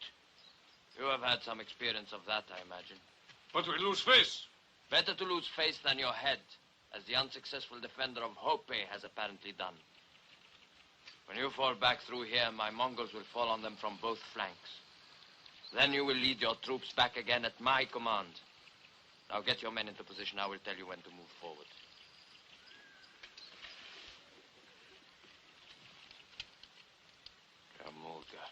You have had some experience of that, I imagine. But we lose face. Better to lose face than your head, as the unsuccessful defender of Hope has apparently done. When you fall back through here, my Mongols will fall on them from both flanks. Then you will lead your troops back again at my command. Now get your men into position. I will tell you when to move forward. Jamuga.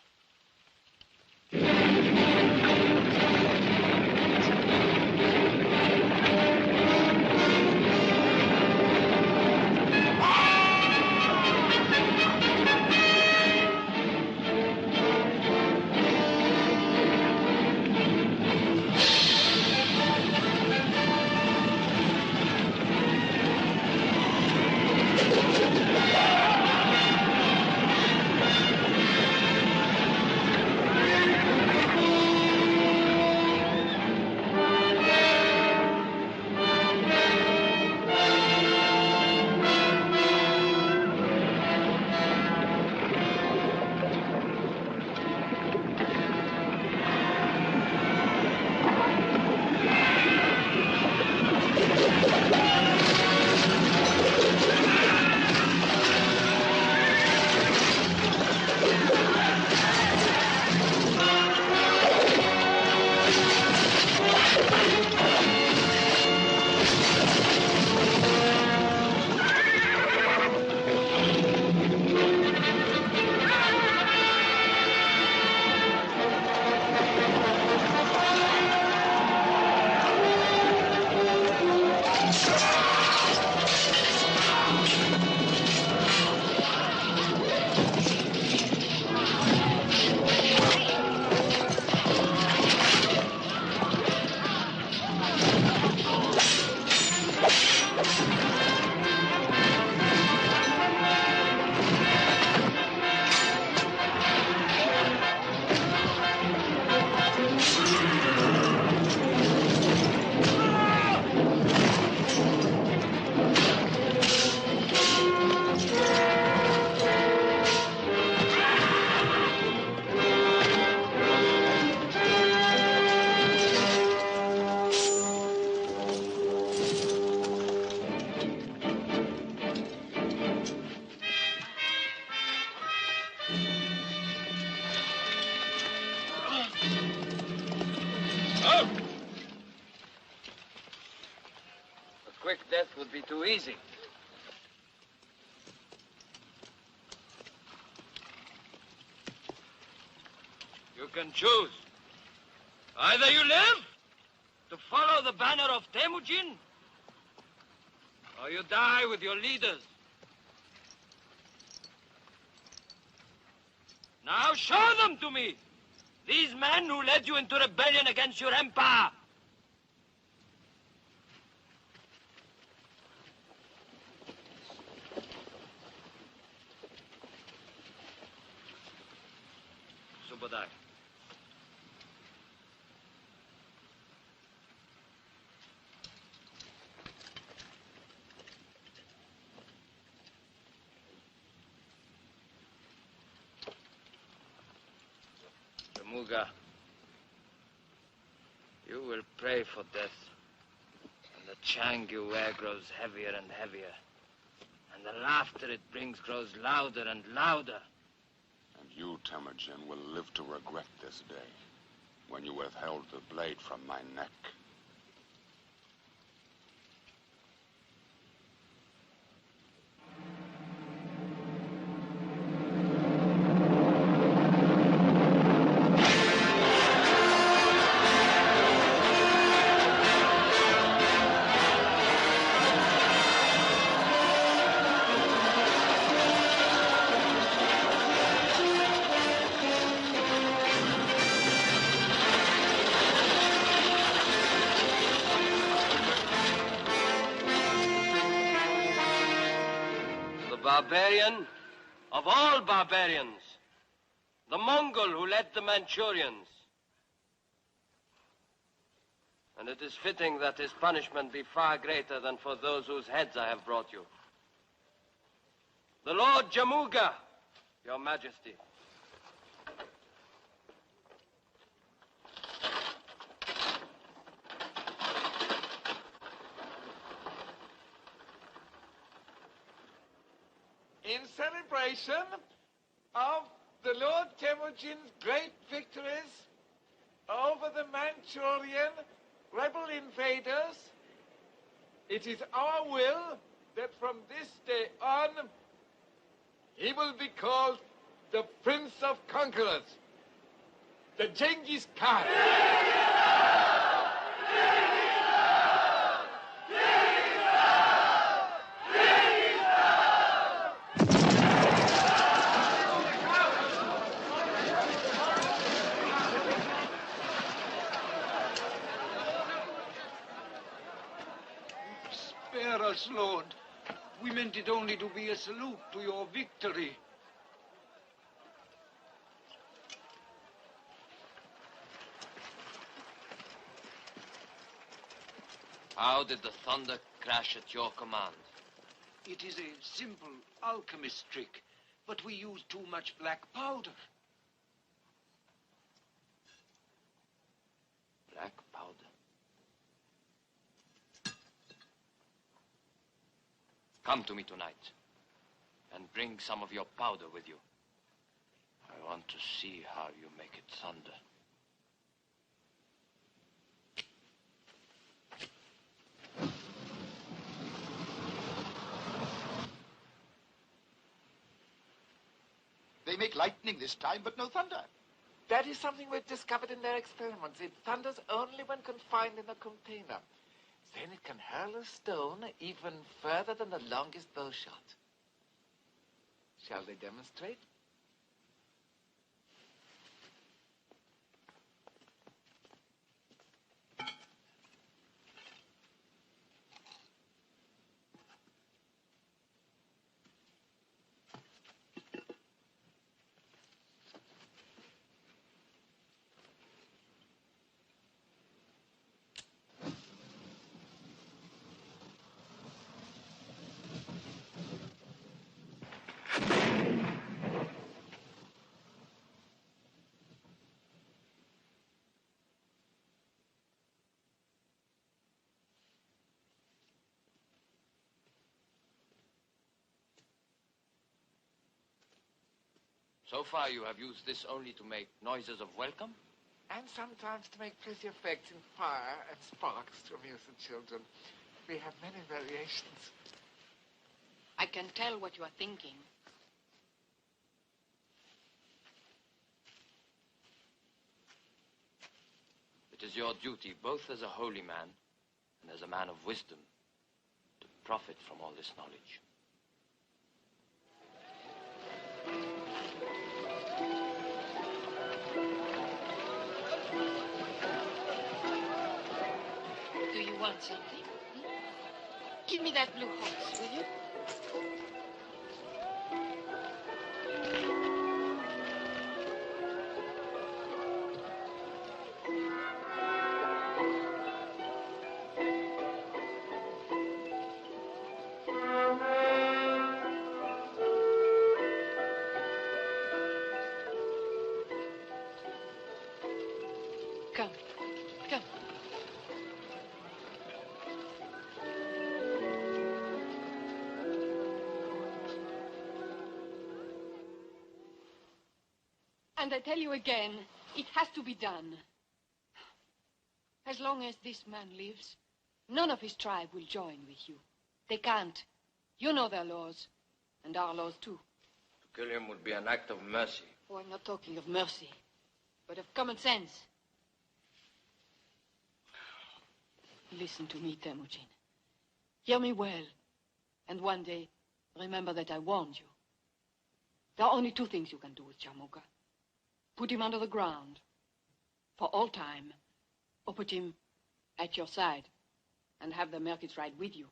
Death would be too easy. You can choose. Either you live to follow the banner of Temujin, or you die with your leaders Now show them to me! These men who led you into rebellion against your empire! Subadar. Jamuga, you will pray for death, and the chang you wear grows heavier and heavier, and the laughter it brings grows louder and louder. And you, Temujin, will live to regret this day, when you withheld the blade from my neck. Barbarian of all barbarians, the Mongol who led the Manchurians. And it is fitting that his punishment be far greater than for those whose heads I have brought you. The Lord Jamuga, Your Majesty. In celebration of the Lord Temujin's great victories over the Manchurian rebel invaders, it is our will that from this day on, he will be called the Prince of Conquerors, the Genghis Khan. Spare us, Lord. We meant it only to be a salute to your victory. How did the thunder crash at your command? It is a simple alchemist trick, but we use too much black powder. Black powder? Come to me tonight, and bring some of your powder with you. I want to see how you make it thunder. They make lightning this time, but no thunder. That is something we've discovered in their experiments. It thunders only when confined in a container. Then it can hurl a stone even further than the longest bow shot. Shall they demonstrate? So far, you have used this only to make noises of welcome? And sometimes to make pretty effects in fire and sparks to amuse the children. We have many variations. I can tell what you are thinking. It is your duty, both as a holy man and as a man of wisdom, to profit from all this knowledge. You want something? Give me that blue horse, will you? Come, come. And I tell you again, it has to be done. As long as this man lives, none of his tribe will join with you. They can't. You know their laws, and our laws too. To kill him would be an act of mercy. Oh, I'm not talking of mercy, but of common sense. Listen to me, Temujin. Hear me well, and one day, remember that I warned you. There are only two things you can do with Jamuka. Put him under the ground, for all time, or put him at your side, and have the Merkits ride with you.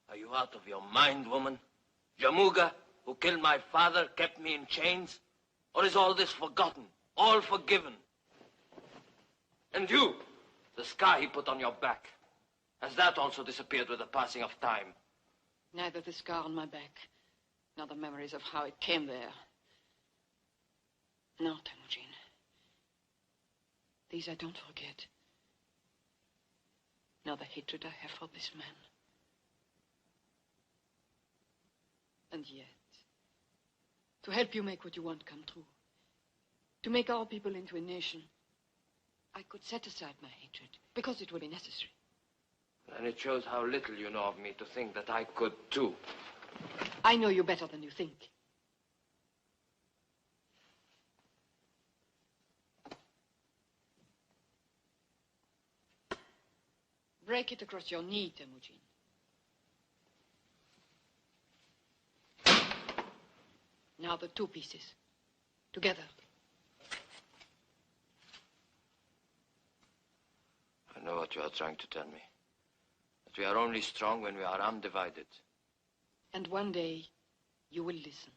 Are you out of your mind, woman? Jamuga, who killed my father, kept me in chains? Or is all this forgotten, all forgiven? And you, the scar he put on your back, has that also disappeared with the passing of time? Neither the scar on my back, nor the memories of how it came there. No, Temujin. These I don't forget. Nor the hatred I have for this man. And yet, to help you make what you want come true, to make our people into a nation, I could set aside my hatred, because it would be necessary. And it shows how little you know of me to think that I could, too. I know you better than you think. Break it across your knee, Temujin. Now the two pieces. Together. I know what you are trying to tell me. That we are only strong when we are undivided. And one day, you will listen.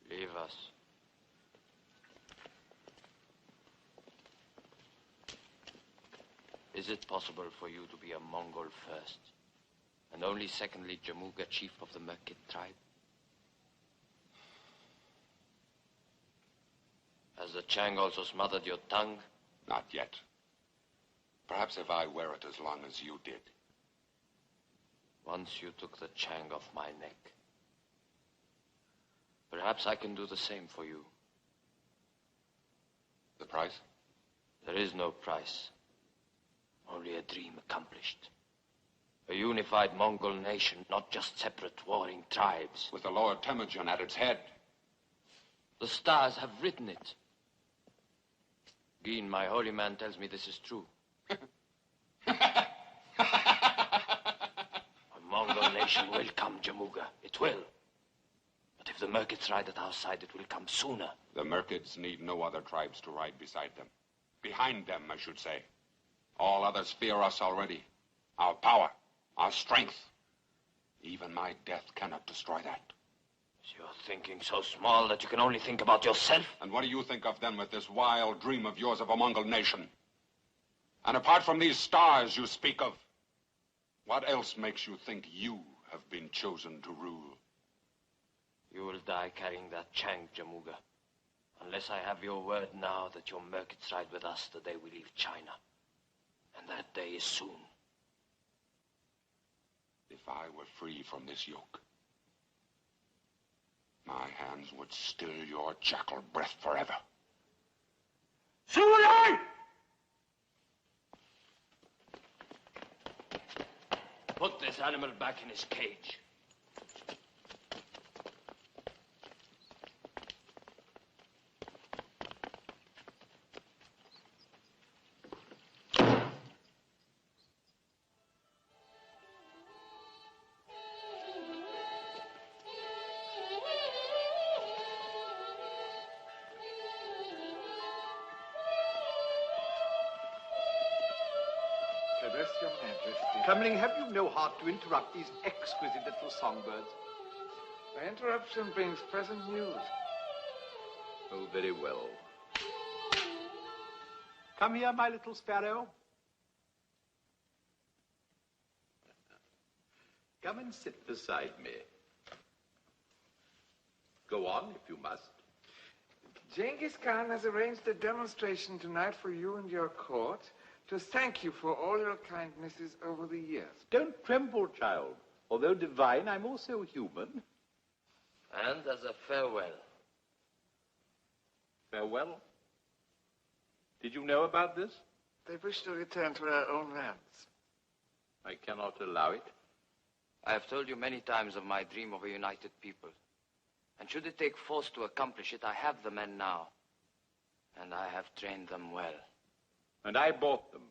Leave us. Is it possible for you to be a Mongol first, and only secondly Jamuga, chief of the Merkit tribe? Has the Chang also smothered your tongue? Not yet. Perhaps if I wear it as long as you did. Once you took the Chang off my neck. Perhaps I can do the same for you. The price? There is no price. Only a dream accomplished. A unified Mongol nation, not just separate warring tribes. With the Lord Temujin at its head. The stars have written it. Geen, my holy man, tells me this is true. A Mongol nation will come, Jamuga. It will. But if the Merkits ride at our side, it will come sooner. The Merkits need no other tribes to ride beside them. Behind them, I should say. All others fear us already. Our power, our strength. Even my death cannot destroy that. You're thinking so small that you can only think about yourself? And what do you think of then with this wild dream of yours of a Mongol nation? And apart from these stars you speak of, what else makes you think you have been chosen to rule? You will die carrying that shank, Jamuga. Unless I have your word now that your merkits ride with us the day we leave China. And that day is soon. If I were free from this yoke, my hands would still your jackal breath forever. So will I! Put this animal back in his cage. Your Majesty. Trembling, have you no heart to interrupt these exquisite little songbirds? The interruption brings present news. Oh, very well. Come here, my little sparrow. Come and sit beside me. Go on, if you must. Genghis Khan has arranged a demonstration tonight for you and your court to thank you for all your kindnesses over the years. Don't tremble, child. Although divine, I'm also human. And as a farewell. Farewell? Did you know about this? They wish to return to their own lands. I cannot allow it. I have told you many times of my dream of a united people. And should it take force to accomplish it, I have the men now. And I have trained them well. And I bought them.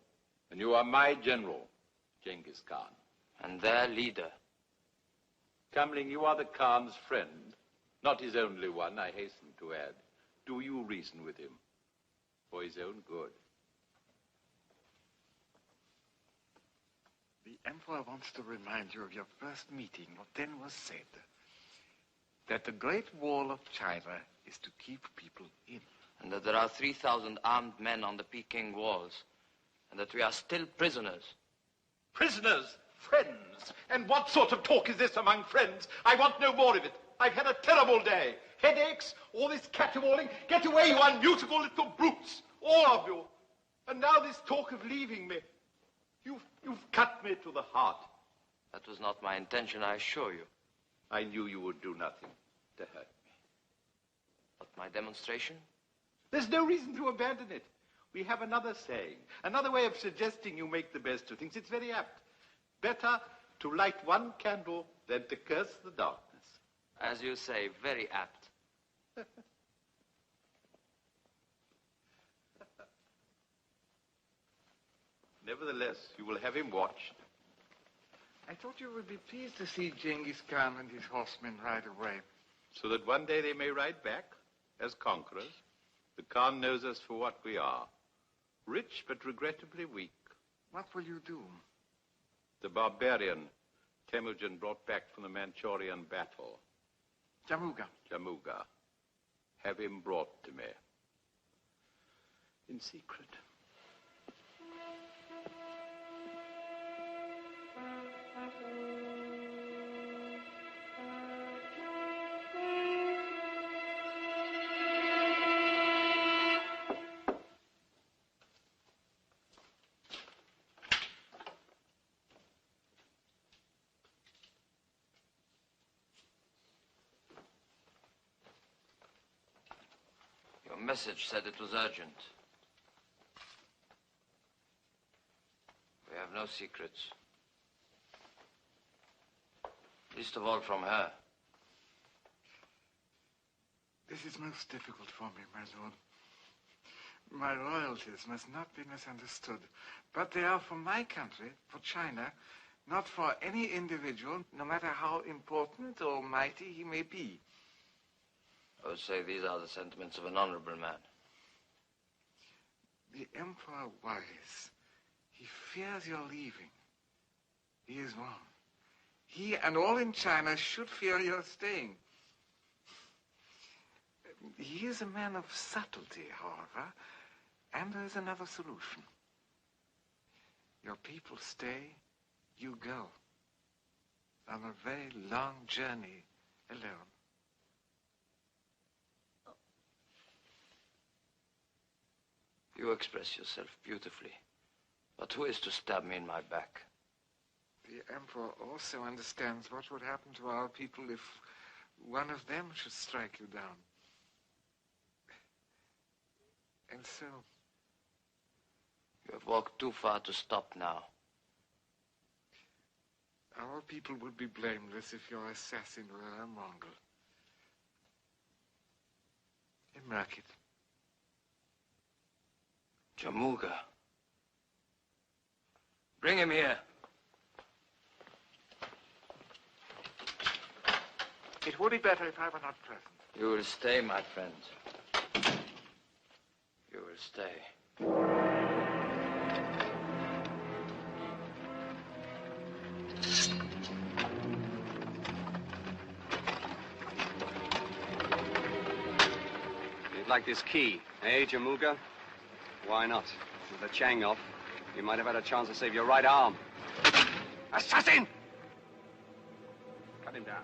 And you are my general, Genghis Khan. And their leader. Kamling, you are the Khan's friend. Not his only one, I hasten to add. Do you reason with him? For his own good. The Emperor wants to remind you of your first meeting, what then was said. That the Great Wall of China is to keep people in. And that there are 3,000 armed men on the Peking walls. And that we are still prisoners. Prisoners? Friends? And what sort of talk is this among friends? I want no more of it. I've had a terrible day. Headaches, all this caterwauling. Get away, you unmusical little brutes. All of you. And now this talk of leaving me. You've cut me to the heart. That was not my intention, I assure you. I knew you would do nothing to hurt me. But my demonstration? There's no reason to abandon it. We have another saying, another way of suggesting you make the best of things. It's very apt. Better to light one candle than to curse the darkness. As you say, very apt. Nevertheless, you will have him watched. I thought you would be pleased to see Genghis Khan and his horsemen ride away. So that one day they may ride back as conquerors. The Khan knows us for what we are. Rich, but regrettably weak. What will you do? The barbarian Temujin brought back from the Manchurian battle. Jamuga. Jamuga. Have him brought to me. In secret. Your message said it was urgent. We have no secrets. Least of all from her. This is most difficult for me, my lord. My royalties must not be misunderstood, but they are for my country, for China, not for any individual, no matter how important or mighty he may be. I would say these are the sentiments of an honorable man. The Emperor worries. He fears your leaving. He is wrong. He and all in China should fear your staying. He is a man of subtlety, however, and there is another solution. Your people stay, you go. On a very long journey alone. You express yourself beautifully. But who is to stab me in my back? The Emperor also understands what would happen to our people if one of them should strike you down. And so... You have walked too far to stop now. Our people would be blameless if your assassin were a Mongol. A market. Jamuga. Bring him here. It would be better if I were not present. You will stay, my friend. You will stay. You'd like this key, eh, Jamuga? Why not? With the Chang off, you might have had a chance to save your right arm. Assassin! Cut him down.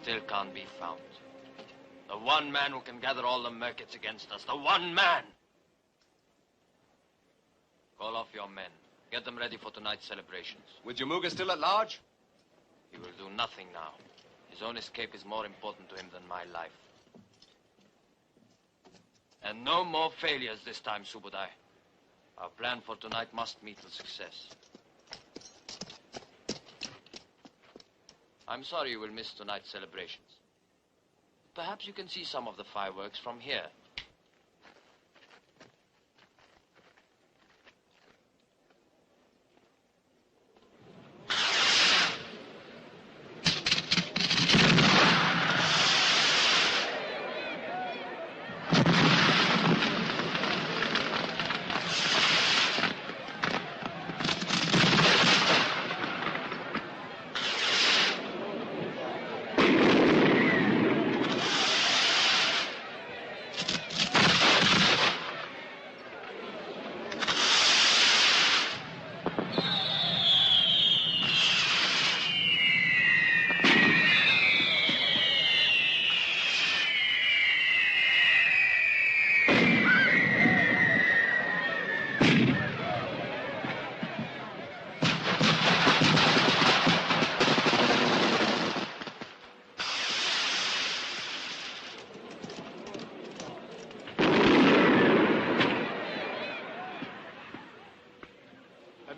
Still can't be found. The one man who can gather all the Merkits against us. The one man! Call off your men. Get them ready for tonight's celebrations. With Jamuga still at large? He will do nothing now. His own escape is more important to him than my life. And no more failures this time, Subudai. Our plan for tonight must meet with success. I'm sorry you will miss tonight's celebrations. Perhaps you can see some of the fireworks from here.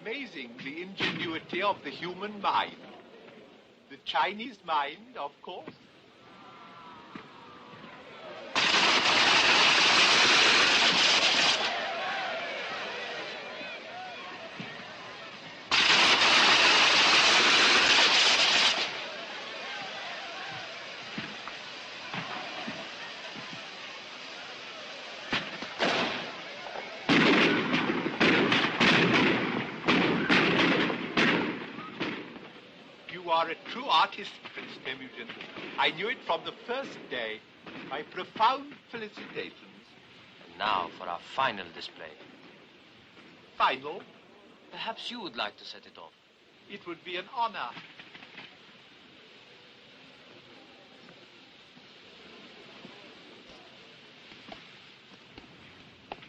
Amazing, the ingenuity of the human mind. The Chinese mind, of course. You are a true artist, Prince Temujin. I knew it from the first day. My profound felicitations. And now for our final display. Final? Perhaps you would like to set it off. It would be an honor.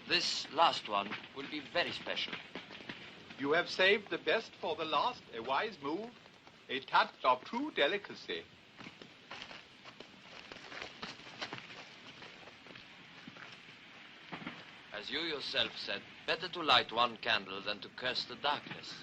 This last one will be very special. You have saved the best for the last. A wise move, a touch of true delicacy. As you yourself said, better to light one candle than to curse the darkness.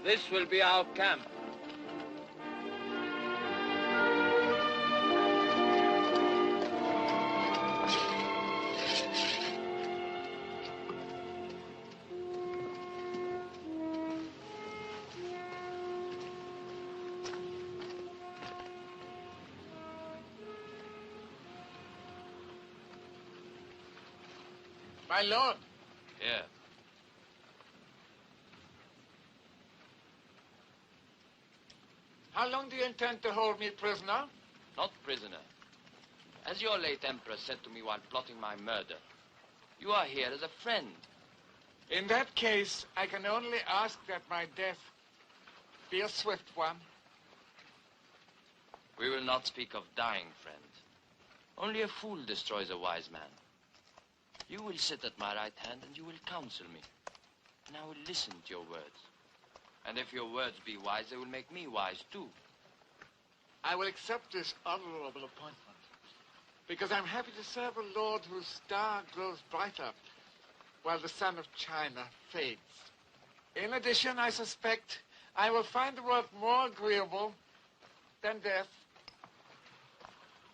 This will be our camp. My lord. Here. How long do you intend to hold me prisoner? Not prisoner. As your late emperor said to me while plotting my murder, you are here as a friend. In that case, I can only ask that my death be a swift one. We will not speak of dying, friend. Only a fool destroys a wise man. You will sit at my right hand and you will counsel me. And I will listen to your words. And if your words be wise, they will make me wise too. I will accept this honorable appointment because I'm happy to serve a lord whose star grows brighter while the sun of China fades. In addition, I suspect I will find the work more agreeable than death.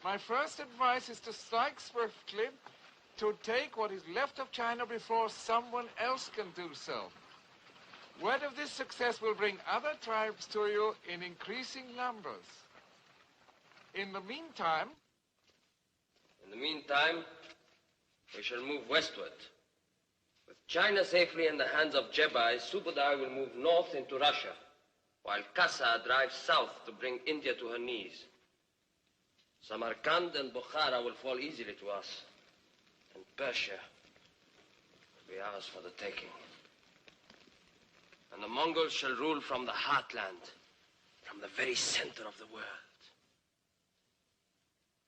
My first advice is to strike swiftly, to take what is left of China before someone else can do so. Word of this success will bring other tribes to you in increasing numbers. In the meantime, we shall move westward. With China safely in the hands of Jebai, Subudai will move north into Russia, while Kasa drives south to bring India to her knees. Samarkand and Bukhara will fall easily to us, and Persia will be ours for the taking. And the Mongols shall rule from the heartland, from the very center of the world.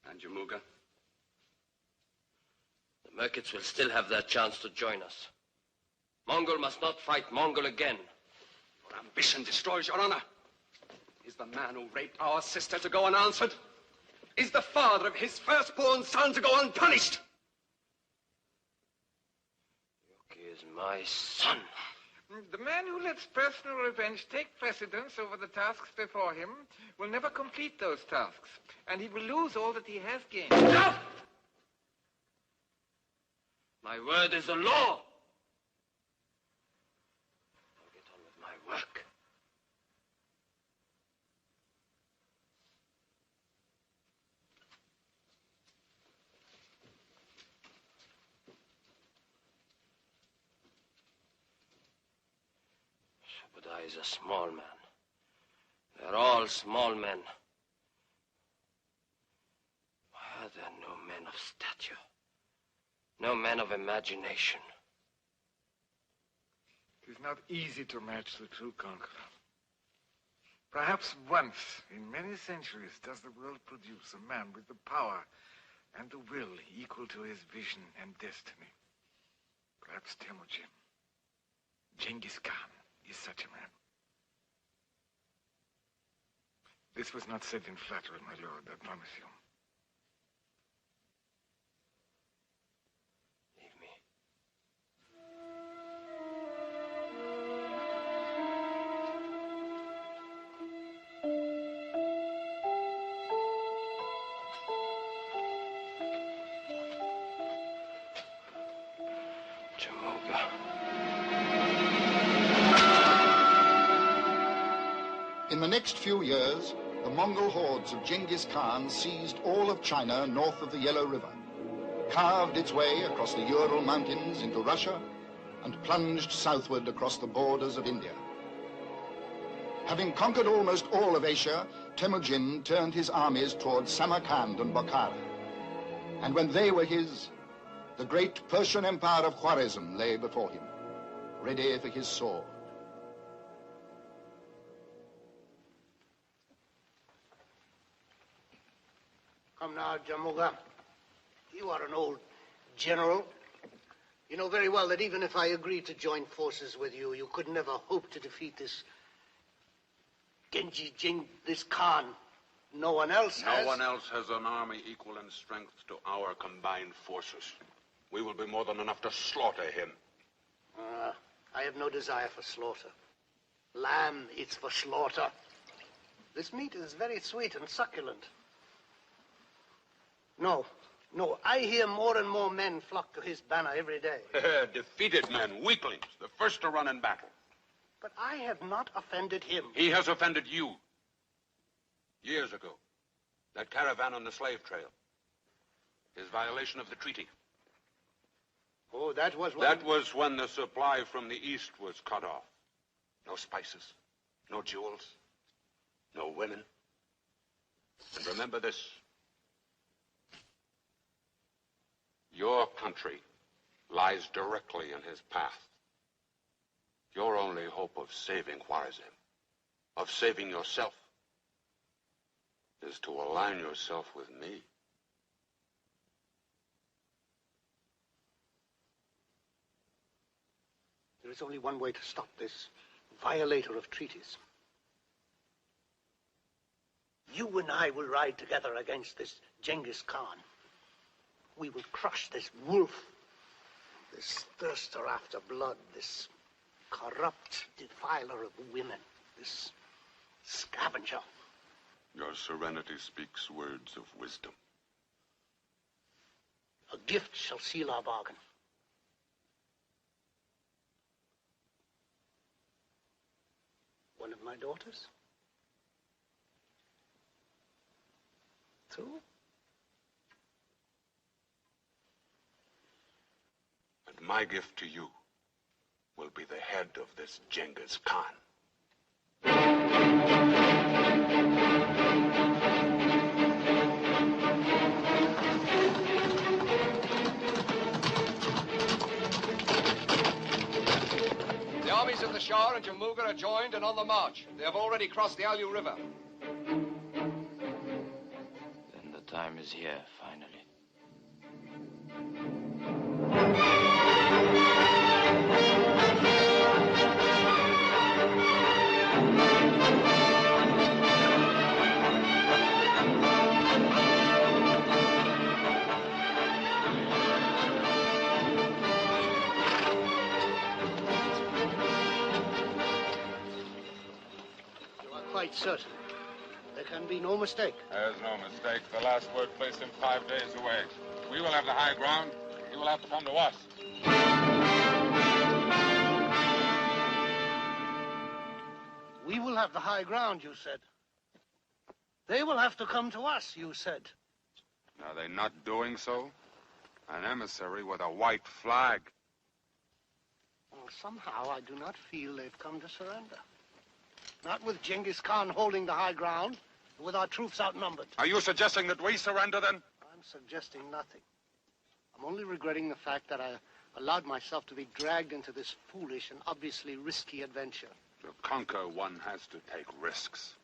And Jamuga? The Merkits will still have their chance to join us. Mongol must not fight Mongol again. Your ambition destroys your honor. Is the man who raped our sister to go unanswered? Is the father of his firstborn son to go unpunished? Yuki is my son. The man who lets personal revenge take precedence over the tasks before him will never complete those tasks, and he will lose all that he has gained. Enough! My word is the law. I'll get on with my work. Subudai is a small man. They're all small men. Why are there no men of stature? No men of imagination? It is not easy to match the true conqueror. Perhaps once in many centuries does the world produce a man with the power and the will equal to his vision and destiny. Perhaps Temujin. Genghis Khan is such a man. This was not said in flattery, my lord, I promise you. In the next few years, the Mongol hordes of Genghis Khan seized all of China north of the Yellow River, carved its way across the Ural Mountains into Russia, and plunged southward across the borders of India. Having conquered almost all of Asia, Temujin turned his armies towards Samarkand and Bokhara. And when they were his, the great Persian Empire of Khwarezm lay before him, ready for his sword. Come now, Jamuga. You are an old general. You know very well that even if I agreed to join forces with you, you could never hope to defeat this this Khan. No one else has. No one else has an army equal in strength to our combined forces. We will be more than enough to slaughter him. I have no desire for slaughter. Lamb, it's for slaughter. This meat is very sweet and succulent. No, I hear more and more men flock to his banner every day. Defeated men, weaklings, the first to run in battle. But I have not offended him. He has offended you. Years ago, that caravan on the slave trail. His violation of the treaty. Oh, that was when... That was when the supply from the east was cut off. No spices, no jewels, no women. And remember this. Your country lies directly in his path. Your only hope of saving Khwarezm, of saving yourself, is to align yourself with me. There is only one way to stop this violator of treaties. You and I will ride together against this Genghis Khan. We will crush this wolf, this thirster after blood, this corrupt defiler of women, this scavenger. Your serenity speaks words of wisdom. A gift shall seal our bargain. One of my daughters? Two? And my gift to you will be the head of this Genghis Khan. The armies of the Shah and Jamuga are joined and on the march. They have already crossed the Alu River. Then the time is here, finally. You are quite certain? There can be no mistake. There's no mistake. The last word placed him 5 days away. We will have the high ground. He will have to come to us. We will have the high ground, you said. They will have to come to us, you said. Are they not doing so? An emissary with a white flag. Well, somehow I do not feel they've come to surrender. Not with Genghis Khan holding the high ground, but with our troops outnumbered. Are you suggesting that we surrender, then? I'm suggesting nothing. I'm only regretting the fact that I allowed myself to be dragged into this foolish and obviously risky adventure. To conquer, one has to take risks.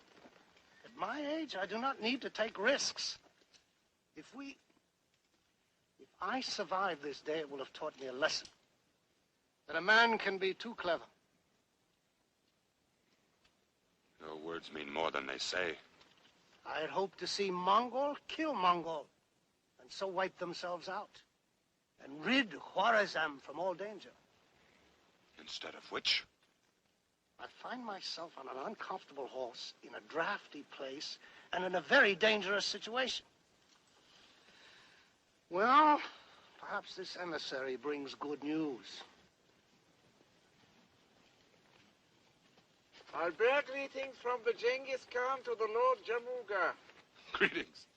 At my age, I do not need to take risks. If I survive this day, it will have taught me a lesson. That a man can be too clever. Your words mean more than they say. I had hoped to see Mongol kill Mongol, and so wipe themselves out, and rid Khwarezm from all danger. Instead of which? I find myself on an uncomfortable horse, in a drafty place, and in a very dangerous situation. Well, perhaps this emissary brings good news. I bear greetings from the Genghis Khan to the Lord Jamuga. Greetings.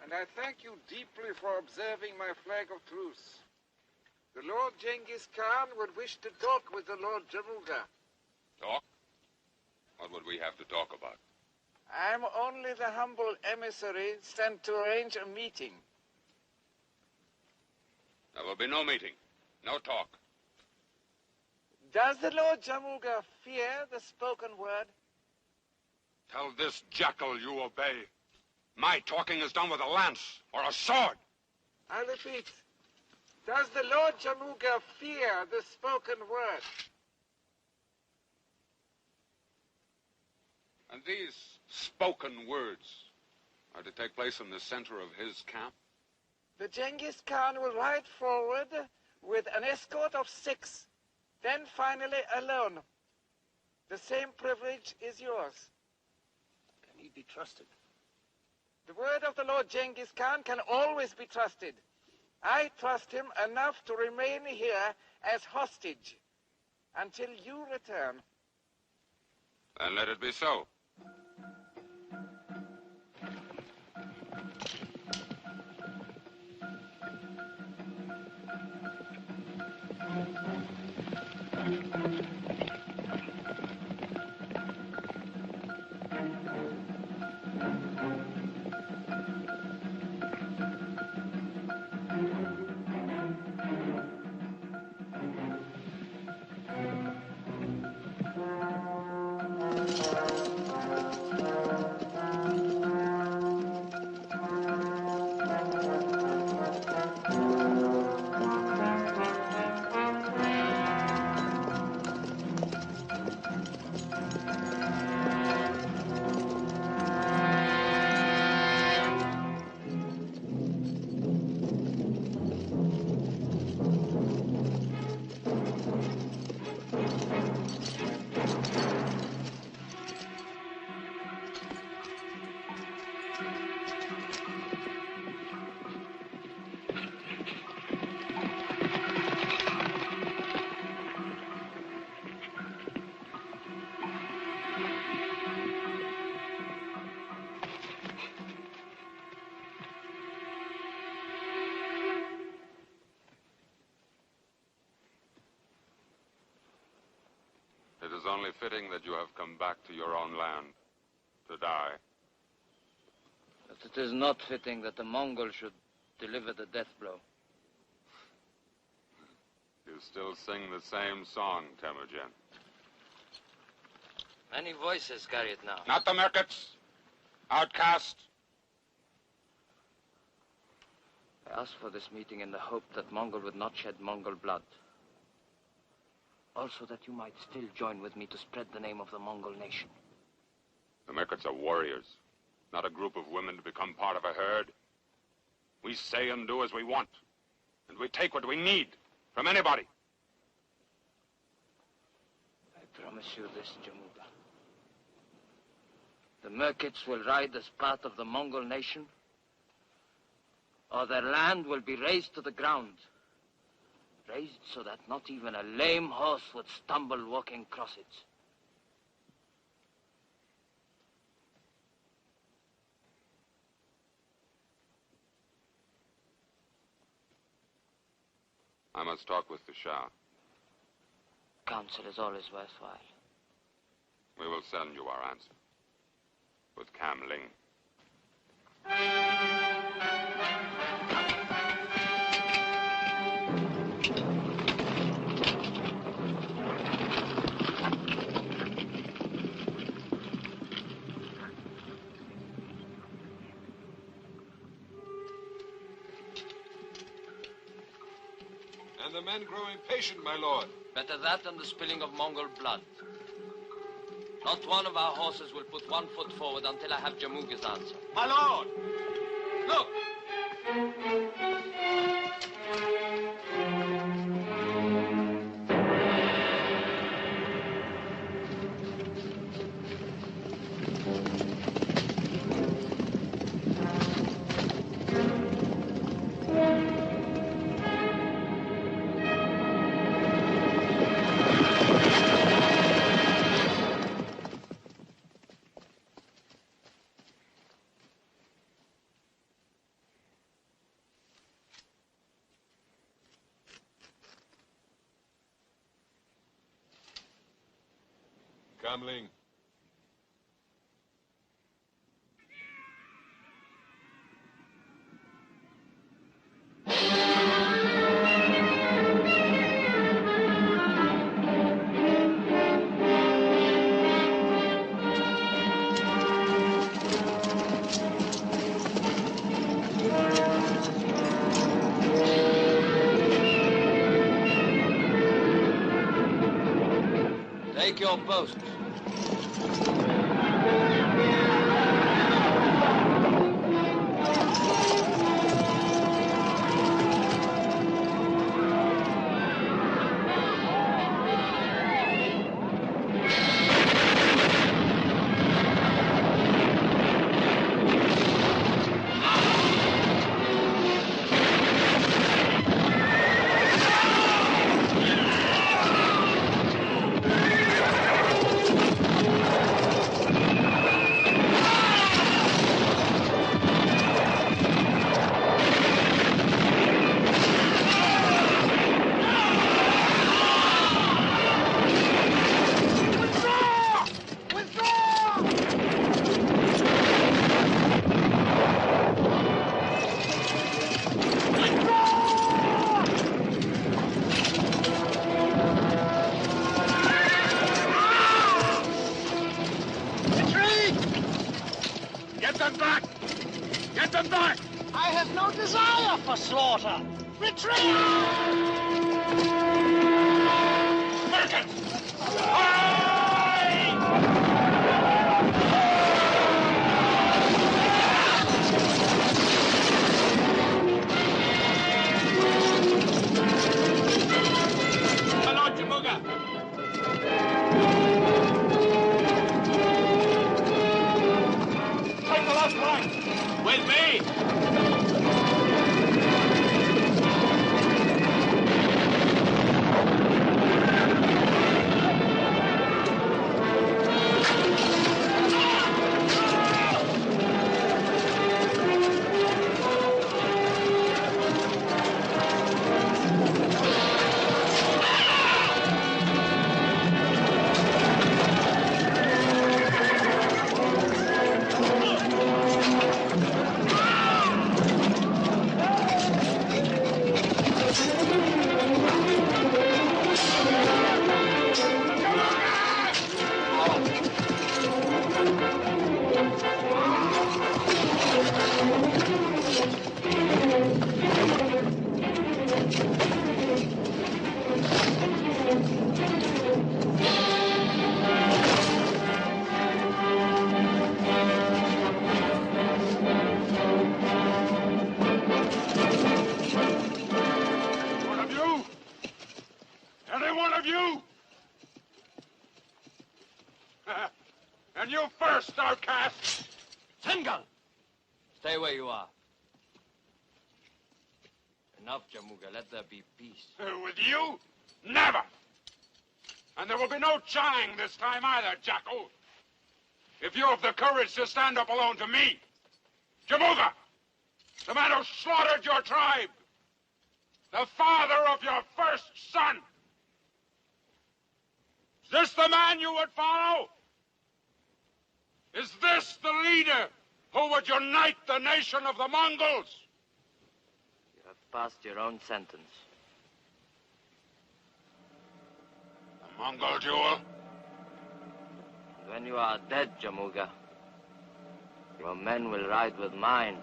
And I thank you deeply for observing my flag of truce. The Lord Genghis Khan would wish to talk with the Lord Jamuga. Talk? What would we have to talk about? I'm only the humble emissary sent to arrange a meeting. There will be no meeting, no talk. Does the Lord Jamuga fear the spoken word? Tell this jackal you obey. My talking is done with a lance or a sword. I repeat, does the Lord Jamuga fear the spoken word? And these spoken words are to take place in the center of his camp? The Genghis Khan will ride forward with an escort of 6, then finally alone. The same privilege is yours. Can he be trusted? The word of the Lord Genghis Khan can always be trusted. I trust him enough to remain here as hostage until you return. Then let it be so. It is only fitting that you have come back to your own land to die. But it is not fitting that the Mongol should deliver the death blow. You still sing the same song, Temujin. Many voices carry it now. Not the Merkits, outcast, I asked for this meeting in the hope that Mongol would not shed Mongol blood. Also that you might still join with me to spread the name of the Mongol nation. The Meccats are warriors, not a group of women to become part of a herd. We say and do as we want, and we take what we need from anybody. I promise you this, Jamuga. The Merkits will ride as part of the Mongol nation, or their land will be razed to the ground. Raised so that not even a lame horse would stumble walking across it. I must talk with the Shah. Counsel is always worthwhile. We will send you our answer. With Cam Ling. And the men grow impatient, my lord. Better that than the spilling of Mongol blood. Not one of our horses will put 1 foot forward until I have Jamuga's answer. My lord! Look! Kamling. Take your post. them back! Get them back! I have no desire for slaughter. Retreat! Hello, Jamuga! Take the left flank! With me! dust, outcast! Singal! Stay where you are. Enough, Jamuga. Let there be peace. With you? Never! And there will be no chang this time either, Jackal. If you have the courage to stand up alone to me, Jamuga, the man who slaughtered your tribe, the father of your first son, is this the man you would follow? Is this the leader who would unite the nation of the Mongols? You have passed your own sentence. The Mongol duel? And when you are dead, Jamuga, your men will ride with mine.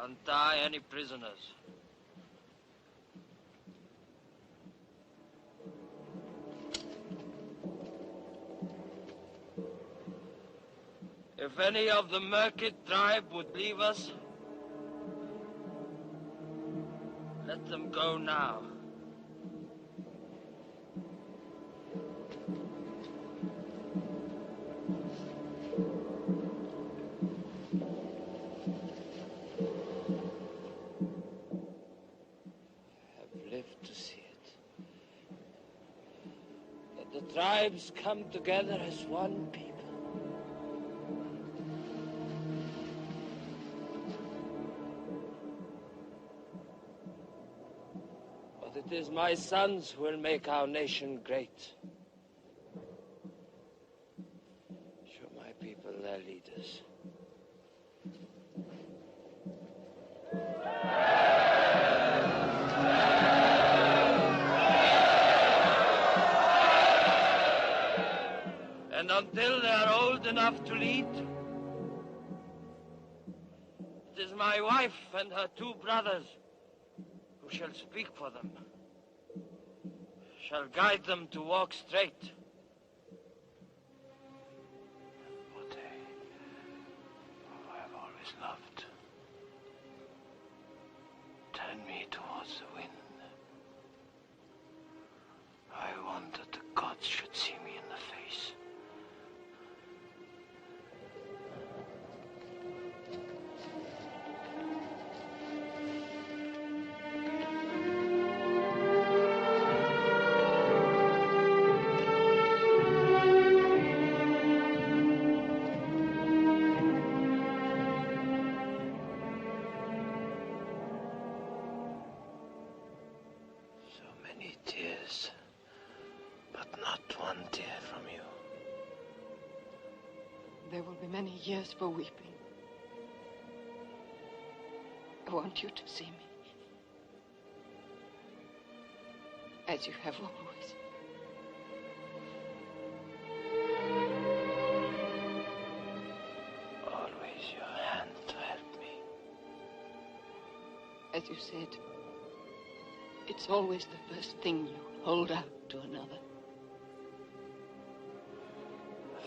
Untie any prisoners. If any of the Merkid tribe would leave us, let them go now. I've lived to see it. That the tribes come together as one people. It is my sons who will make our nation great. Show my people their leaders. And until they are old enough to lead, it is my wife and her 2 brothers who shall speak for them. Shall guide them to walk straight. What I have always loved. Turn me towards the wind. I want that the gods should see me in the face. Tears, but not one tear from you. There will be many years for weeping. I want you to see me. As you have always. Always your hand to help me. As you said, it's always the first thing you hold out to another.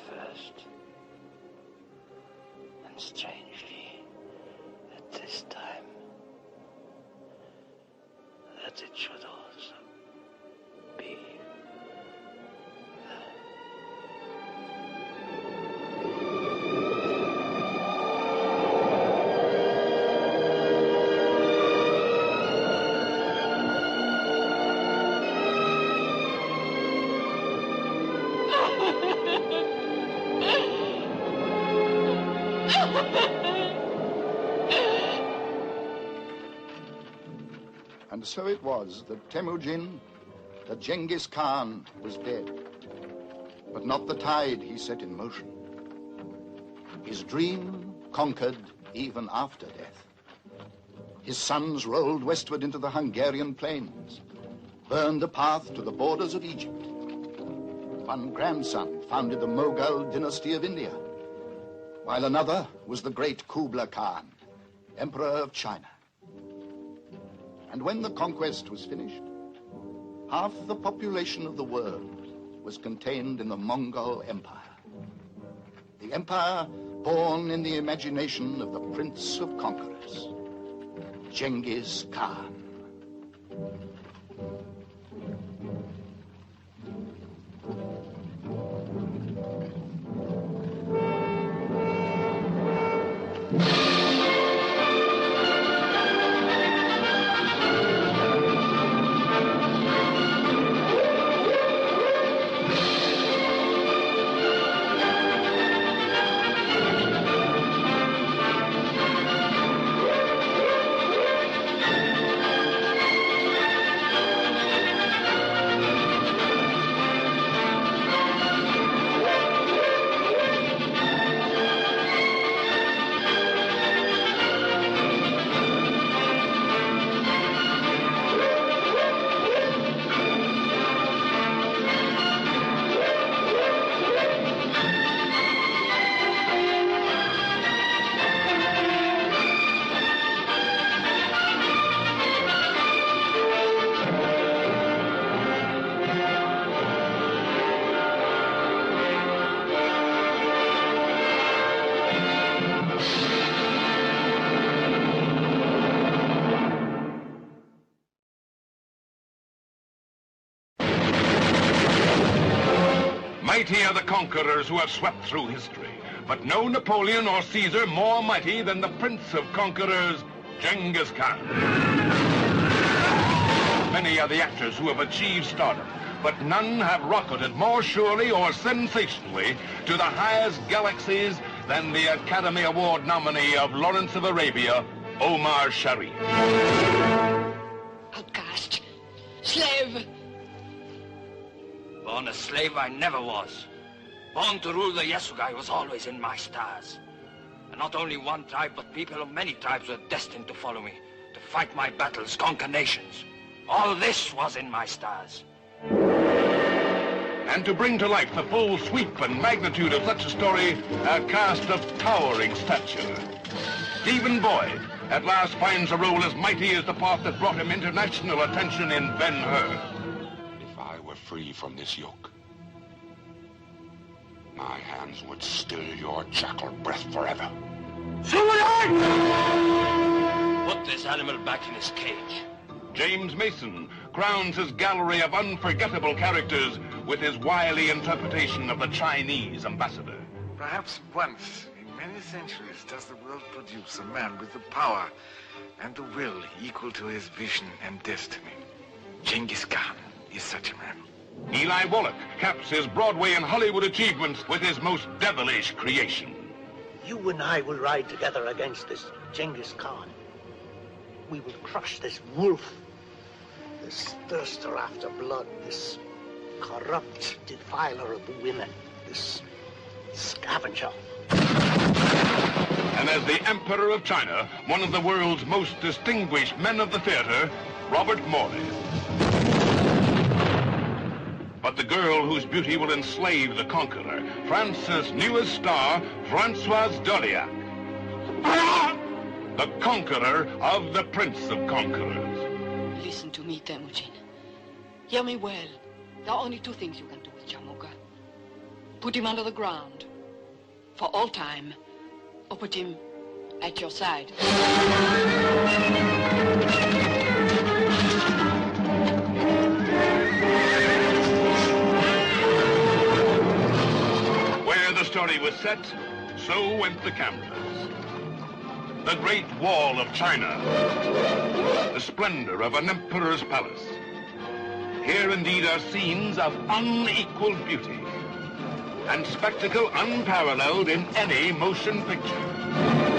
First. And strangely, at this time, that it should also be. And so it was that Temujin, the Genghis Khan, was dead. But not the tide he set in motion. His dream conquered even after death. His sons rolled westward into the Hungarian plains, burned a path to the borders of Egypt. One grandson founded the Mughal dynasty of India, while another was the great Kublai Khan, Emperor of China. And when the conquest was finished, half the population of the world was contained in the Mongol Empire. The empire born in the imagination of the Prince of Conquerors, Genghis Khan. Mighty are the conquerors who have swept through history, but no Napoleon or Caesar more mighty than the prince of conquerors, Genghis Khan. Many are the actors who have achieved stardom, but none have rocketed more surely or sensationally to the highest galaxies than the Academy Award nominee of Lawrence of Arabia, Omar Sharif. Outcast. Slave. Born a slave I never was. Born to rule the Yasugai was always in my stars. And not only one tribe, but people of many tribes were destined to follow me, to fight my battles, conquer nations. All this was in my stars. And to bring to life the full sweep and magnitude of such a story, a cast of towering stature. Stephen Boyd at last finds a role as mighty as the part that brought him international attention in Ben-Hur. If I were free from this yoke, my hands would still your jackal breath forever. So would I! Put this animal back in his cage. James Mason crowns his gallery of unforgettable characters with his wily interpretation of the Chinese ambassador. Perhaps once in many centuries does the world produce a man with the power and the will equal to his vision and destiny. Genghis Khan is such a man. Eli Wallach caps his Broadway and Hollywood achievements with his most devilish creation. You and I will ride together against this Genghis Khan. We will crush this wolf, this thirster after blood, this corrupt defiler of the women, this scavenger. And as the Emperor of China, one of the world's most distinguished men of the theater, Robert Morley. But the girl whose beauty will enslave the conqueror, France's newest star, Françoise Doliac. The conqueror of the Prince of Conquerors. Listen to me, Temujin. Hear me well. There are only two things you can do with Chamuka. Put him under the ground. For all time. Or put him at your side. Where the story was set, so went the cameras. The Great Wall of China. The splendor of an emperor's palace. Here indeed are scenes of unequaled beauty and spectacle unparalleled in any motion picture.